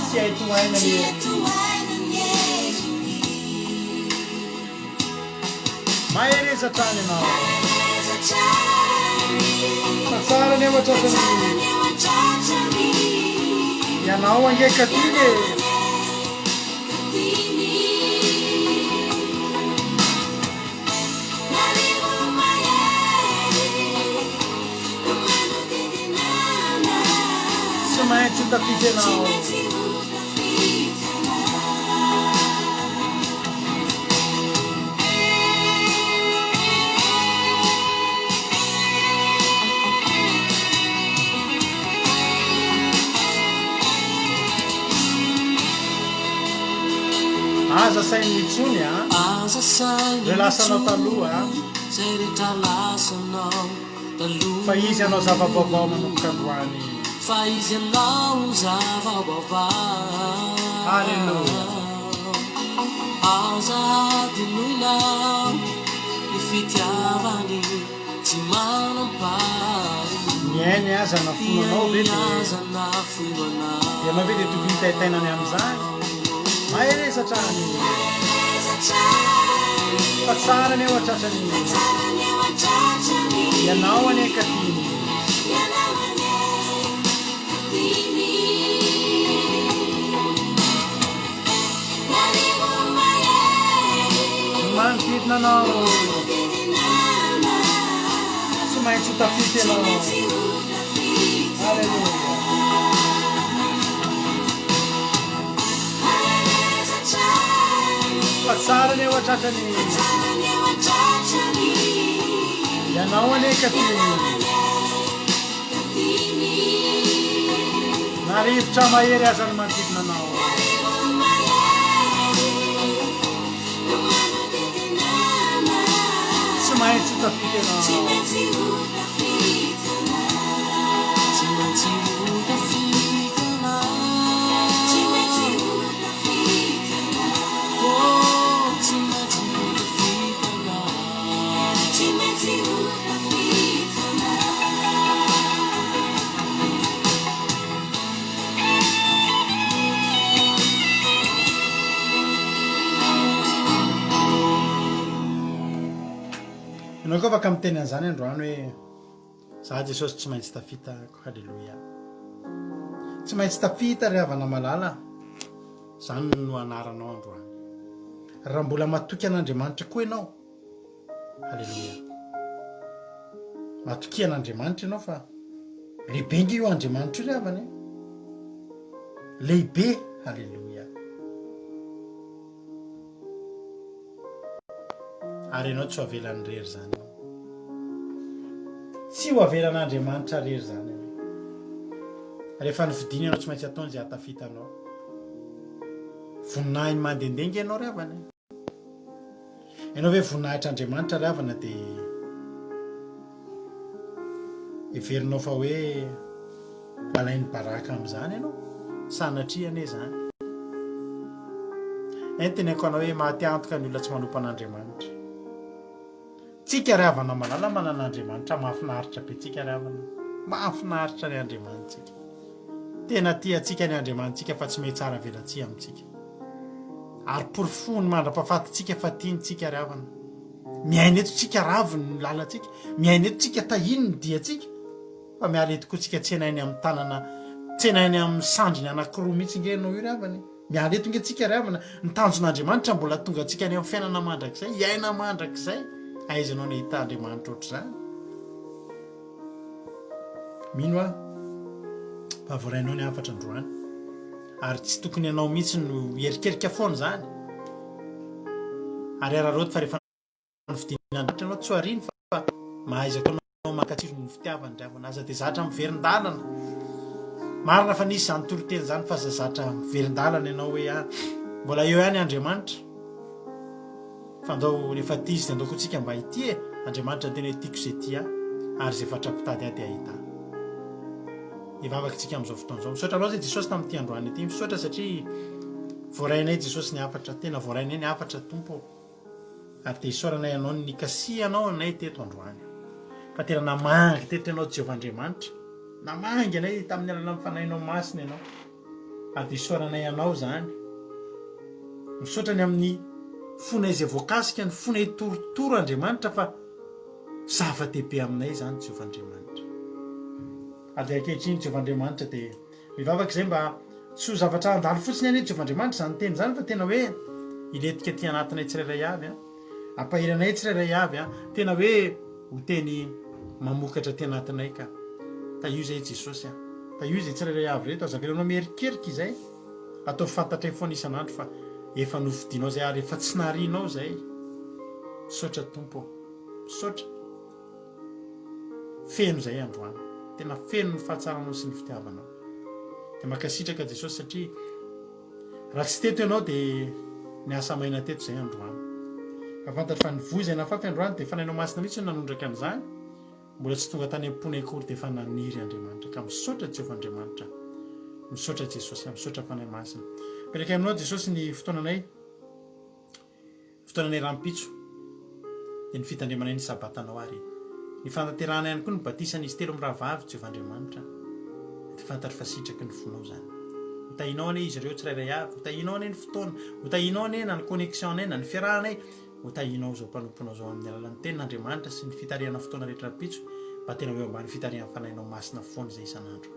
tsy hay tohaina tsy ny etoaina ny heriny mahereza trany ianao Mahereza trany fa tsara ny amatratrany tsarany eo an-tratrany ianao angeka ty le tsy maintsy tafity ianao aza sainy mitsony aza sainy re lasanao taloha zay rehetra lasanao taloha fa izy anao zava-baovao manomboka androany fa izy anao zavabaova Halleluja. azady noinao ny fitiavany tsy manampary miainy aza na fonanao ve azana fonanao dia anao ve dia tokony hitaitainany amin'izany maeresatrany fa tsara ny eo atratrany ianao any akatiny manodidina anao tsy maintsy tafity anao Halleluja. fa tsara ny eo atratrany ianao any akatiny na rivotra mahery aza ny manodidina anao tsy maintsy tafity anao tsy maintsy hotafitana tsy maintsy hotafitana tsy maintsy hotafitana tsy maintsy hotafitana ianao koa afaka miteny an'izany androany hoe za Jesosy tsy maintsy tafitako. Halleluja. tsy maintsy tafita ry havana malala zany no anaranao androany raha mbola matoky an'Andriamanitra koa ianao. Halleluja. matoky an'Andriamanitra ianao fa lehibe nge io Andriamanitra io ry havana lehibe. Halleluja. ary ianao tsy ho avelan'ny rery zany tsy ho avelan'Andriamanitra rery zany rehefa nyvidiny ianao tsy maintsy ataony zay hatafitanao voninahiny mandendenga ianao ry havana ianao hoe voninahitr'Andriamanitra ry havana dia heverinao fa hoe malainy baraka amin'izany ianao sanatriane zany entenako anao hoe mahatiantoka ny olona tsy manompo an'Andriamanitra. Tsika ry havana malala manan'Andriamanitra mahafinaritra be tsika ry havana mahafinaritra ny Andriamanitsika tena tia atsika ny Andriamanitsika fa tsy mety tsara velatsia amintsika ary porofony mandra-pahafatitsika fa tiantsika ry havana miaina eto tsika raviny ny lalantsika miaina eto tsika tahiny ny diatsika fa miala eto koa tsika tsenainy amin'ny tanana tsenainy amin'ny sandriny anankiroa mihitsy nge ianao io ry havana miala eto nge tsika ry havana ny tanjon'Andriamanitra mbola tonga atsika any amin'ny fiainana mandrakizay iaina mandrakizay aiza anao ny hita Andriamanitra ohatr' zany mino a fa voarainao ny afatra androany ary tsy tokony ianao mihitsy no herikerika foana zany ary araroty fa rehefa nyfidin'Andriamanitra ianao tsy hariny fa mahaizako anao mankatsiro ny fitiavany ry havana aza dia zatra miverin-dalana marina fa nisy zany toroteny zany fa zazatra miverin-dalana ianao hoe mbola eo ihany Andriamanitra fa andao rehefa ty izy dia andao koa tsika mba ity Andriamanitra tena tiako zay ty ary zay fatrapitady dia ahita ivavaka tsika amin'izao fotoan'izao misaotra aloha zay Jesosy tamin'ity androany ity misaotra satria voarainay Jesosy ny afatra tena voarainay ny afatra tompo ary dia isaoranay ianao ny kasianao anay teto androany fa tena namangy teto ianao Jehovah Andriamanitra namangy anay tamin'ny alala mifanahinao masina ianao ary dia isaoranay ianao zany misaotra ny amin'ny fona izay voakasika ny fona hitorotoro Andriamanitra fa zava-dehibe aminay zany Jehovah Andriamanitra ary dia ankehitriny Jehovah Andriamanitra dia mivavaka izay mba tsy ho zavatra andalo fotsiny any Jehovah Andriamanitra zany teny zany fa tena hoe iletika ty anatinay tsirairay avy ampahiranay tsirairay avy tena hoe ho teny mamokatra ty anatinay ka ta io zay Jesosy ta io zay tsirairay avy reto aza velanao mierikerika izay atao fantatray foana isan'andro fa efa novidinao zay ary efa tsy narinao zay misaotra tompo misaotra feno zay androany tena feno ny fahatsaranao sy ny fitiavanao dia makasitraka Jesosy satria raha tsy teto ianao dia ny asa maina teto zay androany fa fantatra fa ny voy zay nafafy androany dia fanainao masina mihitsy nanondraka amin'izany mbola tsy tonga tany am-pony akory dia efa naniry Andriamanitra ka misaotra Jehovandriamanitra, misaotra Jesosy, misaotra fanahy masina. Pereka aminao Jesosy ny fotoananay rampitso dia ny fitandremanay ny sabatanao ary ny fantaterahana ihany koa ny batisana izy telo am'rahavavy Jehovandriamanitra dia fantatry fa sitraky ny fonao zany. Hotahinao ane izy ireo tsirairay avy, hotahinao ane ny fotoana, hotahinao ane na ny connexion anay na ny fiarahanay, hotahinao zao mpanomponao zao amin'ny alalan'ny tenin'Andriamanitra sy ny fitarihana fotoana rehetra rapitso mba tena eo ambany fitarihan'ny fanahinao masina foana izay isan'andro.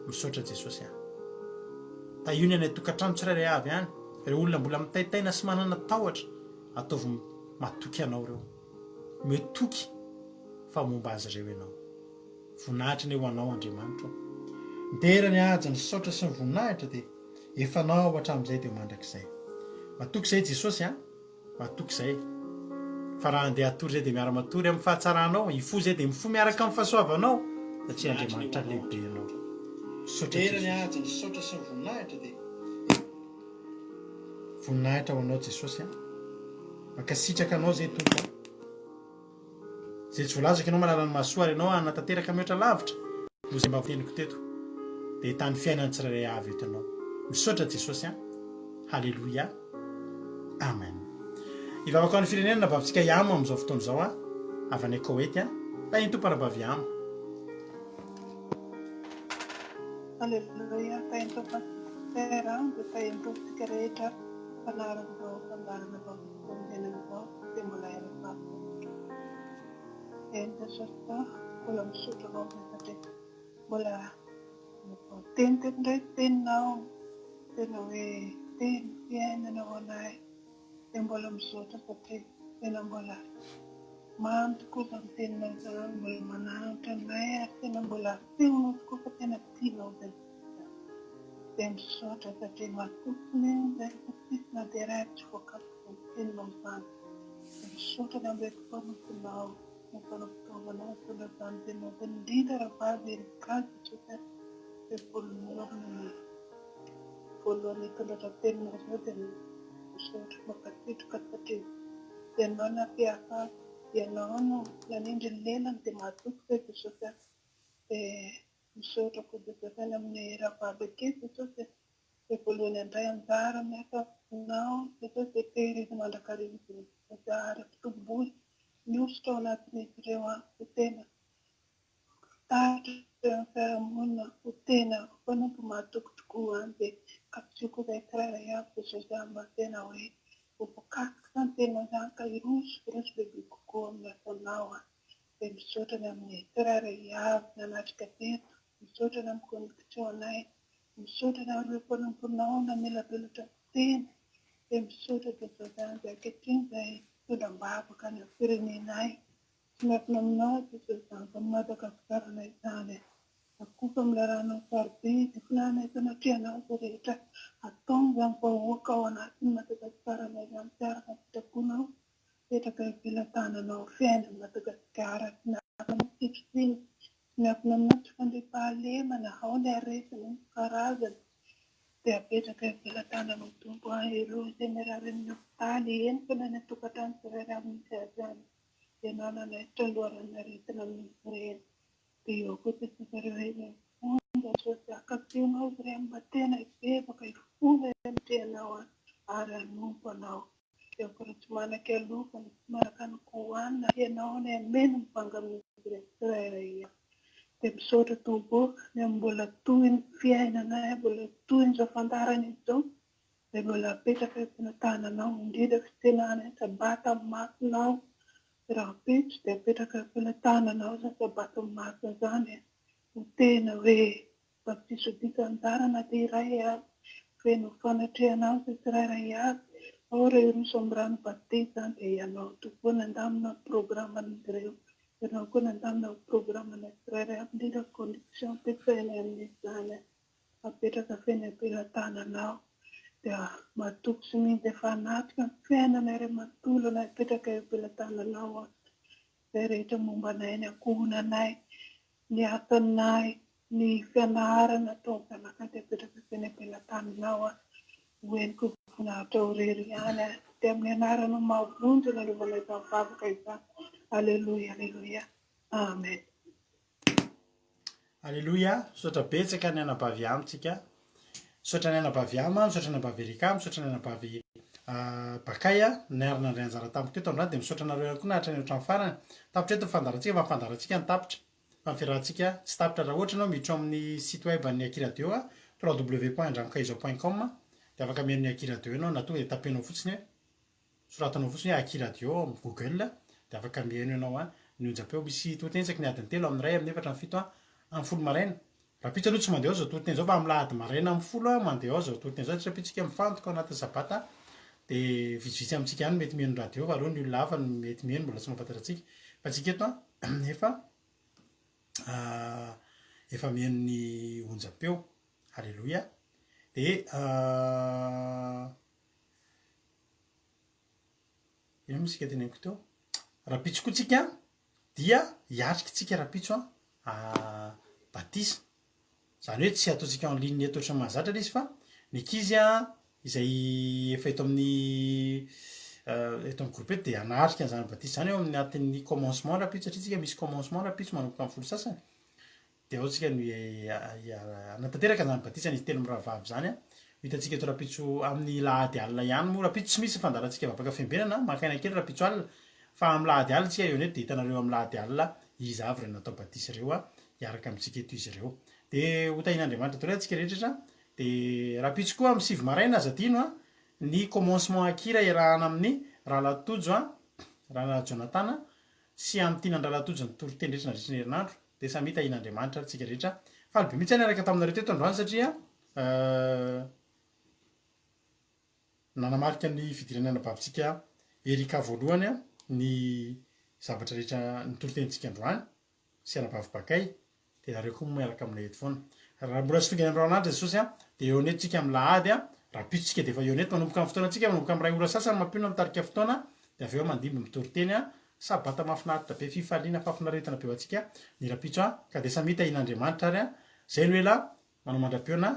Misaotra Jesosy aho. Tahiny any tokantrano tsirairay avy ihany, ireo olona mbola mitaitaina sy manana tahotra, ataovy matoky anao ireo, metoky fa momba azy ireo ianao. Voninahitra ny ho anao Andriamanitra. Mitera ny haja ny saotra sy ny voninahitra dia efa nao hatramin'izay dia mandrakizay. Matoky izay Jesosy matoky izay. Fa raha andeha hatory izay dia miara-matory amin'ny fahatsaranao, ifo izay dia mifo miaraka amin'ny fahasoavanao satria Andriamanitra lehibe ianao. Mitera ny haja ny saotra sy ny voninahitra dia voninahitra ho anao Jesosy. Mankasitraka anao izay tompo. Izay tsy voalazaka ianao manala ny mahasoa ianao hanatanteraka mihoatra lavitra noho izay mba voteniko teto dia hitany fiainany tsirairay avy eto ianao. Misaotra Jesosy. Halleluia. Amen. Ivavaka ny firenena na bavintsika Yamo amin'izao fotoana izao avy any Koety la ny tompo arabavy Yamo. Halleluia. Tainy tompo tera dia tainy tompotsika rehetra fanaran'izao fandarana vaovao dia mbola ela eny Jesosy mbola misaotra avao satria mbola teny teto indray teninao tena hoe teny fiainanao anay dia mbola misaotra satria tena mbola mamy tokoa amin'ny teninao izany, mbola mananatra anay ary tena mbola feonao tokoa fa tena tianao izay. Dia misaotra satria matokony izay tsisy na dia iray tsy voakaliko ny teninao izany. Dia misaotra ny ambeko mpanomponao ny fanampitaovanao mitondra izany teninao dia indrindra raha vavy erikazy Jesosy dia voalohany hitondratra teninao izao dia misaotra mankasitraka satria ianao nampiasa ianao no nanindry ny lelany dia mahatoky izay Jesosy dia misaotra koa Jesosy any amin'ny rahavavy aketo Jesosy dia voalohany andray anjara miasa aminao Jesosy dia tehirizy mandrakarizy Jesosy ary fitomboly miositra ao anatin'izy ireo ho tena taritra ny fiarahamonina ho tena mpanompo mahatoky tokoa any dia kapitsiko izay tsirairay avy Jesosy mba tena hoe ho voakasika izany tena izany ka hiroso bebe kokoa amin'ny asanao dia misaotra ny amin'ny tsirairay avy nanatrika teto, misaotra ny amin'ny connexion anay, misaotra ny amin'ireo mpanomponao namelabelatra tena dia misaotra Jesosy any dia ankehitriny izay tondram-bavaka ny firenenay tsy miafina aminao Jesosy izany fa Madagasikara izany akofa milaranao sarobidy filanay sanatrianao izay rehetra atao izany vahoaka ao anatin'ny Madagasikara izany fiaraka fitakonao petraka ivelan-tananao fiainan'ny Madagasikara sy miafina mitsitritsiny sy miafina aminao tsy fandriam-pahalemana ao ny aresiny ny karazany dia apetraka ivelan-tananao tompo ireo izay mirary amin'ny hopitaly eny fa na ny tokantrano tsirairay misy azy any ianao nanaitra aloharana aretina misy ireny dia eo koa tsisireo eny fonda Jesosy akafianao izy ireny mba tena hibebaka hifonda amitenao ary hanompo anao dia koa tsy manaka alokany tsy manaka ny kohanina ianao ny ameny mivanga amin'izy ireny tsirairay dia misaotra tompo ny mbola toy ny fiainana mbola toy ny izao fandarana izao dia mbola apetraka eo tananao indrindra fitenana sabata amin'ny masonao raha petro dia apetraka eo tananao izany sabata amin'ny masona izany ho tena hoe baptiso andarana dia iray avy feno fanatrehanao izay tsirairay avy ao ireo roso amin'ny rano batisa izany dia ianao tokoa nandamina programan'izy ireo ianao koa nandamina programana tsirairay avy indrindra connexion petsaina amin'izany apetraka feno ampelan-tananao dia matoky sy mihintsy efa anatrika ny fiainana iray matolana apetraka eo ampelan-tananao izay rehetra momba anay ny ankohonanay ny asanay ny fianarana atao zanakay apetraka feno ampelan-tananao hoeniko voninahitra horery ihany dia amin'ny anarana mahavonjy lalovanay izany vavaka izany. Halleluia, halleluia, amen. Alleloia, misaotra betsaka ny anabavy amintsika. Misaotra ny anabavy ama, misaotra ny anabavy Erika, misaotra ny anabavy Bakaya, niarina indray anjara tamiko teto androany dia misaotra anareo ihany koa nahatra ny ohatran'ny farany. Tapitra eto fandarantsika fa fandarantsika ny tapitra. Fa ny fiarahantsika tsy tapitra raha ohatra ianao miditra amin'ny site web an'ny Akiradio www.andramokaizo.com dia afaka mihaino ny Akiradio ianao na tonga dia tapenao fotsiny soratanao fotsiny hoe Akiradio amin'ny Google dia afaka mihaino ianao ny onjam-peo misy totentsaka ny adiny 3 amin'ny 1 amin'ny 4 amin'ny 7 amin'ny 10 maraina. Raha pitsy aloha tsy mandeha ao zao toteny zao fa amin'ny lahady maraina amin'ny 10 mandeha ao zao toteny zao, satria pitsika mifantoka ao anatin'ny sabata dia vitsivitsy amintsika ihany mety mihaino radio fa aleo ny olona hafa mety mihaino mbola tsy mahafantarantsika fa tsika eto efa mihaino ny onjam-peo. Halleloia. Dia ino moa sika teneniko teo, raha pitso koa tsika dia hiatrika tsika raha pitso batisa, zany hoe tsy ataontsika en ligne eto ohatran'ny mahazatra ilay izy fa ny ankizy izay efa eto amin'ny groupe eto dia hanatrika an'izany batisa zany eo amin'ny atin'ny commencement raha pitso, satria tsika misy commencement raha pitso manomboka amin'ny folo sasany dia ao tsika ny hanatanteraka an'izany batisa ny telo mirahavavy zany hitantsika eto raha pitso amin'ny lahady alina ihany moa raha pitso tsy misy fandarantsika vavaka fiambenana makaina kely raha pitso alina fa amin'ny lahady alina tsika eo neto dia hitanareo amin'ny lahady alina izy avy ireo natao batisa ireo hiaraka amintsika eto izy ireo. Dia hotahin'Andriamanitra tao antsika rehetra dia raha pitso koa amin'ny sivy maraina aza adino ny commencement akira iarahana amin'ny Rahalatojo Raha Jonathan sy amin'ny Tinan-Dralatojo ny toriteny rehetra nandritra ny herinandro dia samy hitahin'Andriamanitra tsika rehetra. Fa alby mihitsy niaraka taminareo teto androany satria nanamarika ny fidirana anabavitsika Erika voalohany ny zavatra rehetra ny toritentsika androany sy anabavy Bakay dia nareo koa miaraka aminay eto foana. Raha mbola tsy tonga ny androanandro Jesosy dia eo neto tsika amin'ny lahady raha pitsotsika dia efa eo neto manomboka amin'ny fotoana tsika manomboka amin'ny 2 ora sasany mampino mitarika fotoana dia avy eo mandimby mitoriteny sabata mahafinaritra be fifaliana fahafinaretana be ho antsika ny rapitso ka dia samy hitahin'Andriamanitra ary zay no ela manao mandram-peona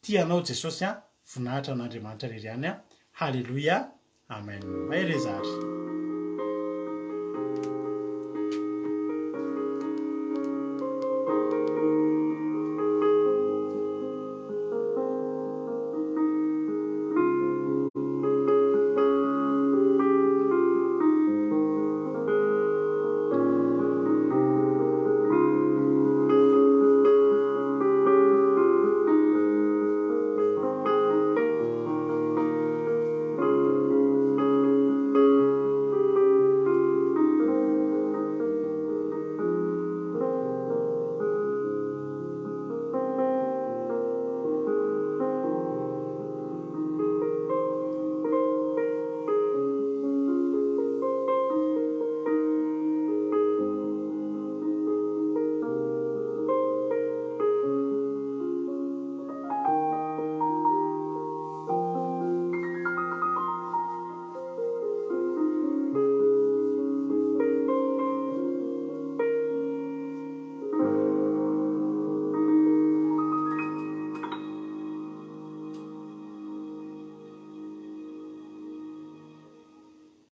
tianao Jesosy voninahitra an'Andriamanitra rery ihany. Halleloia, amen. Mahery zary.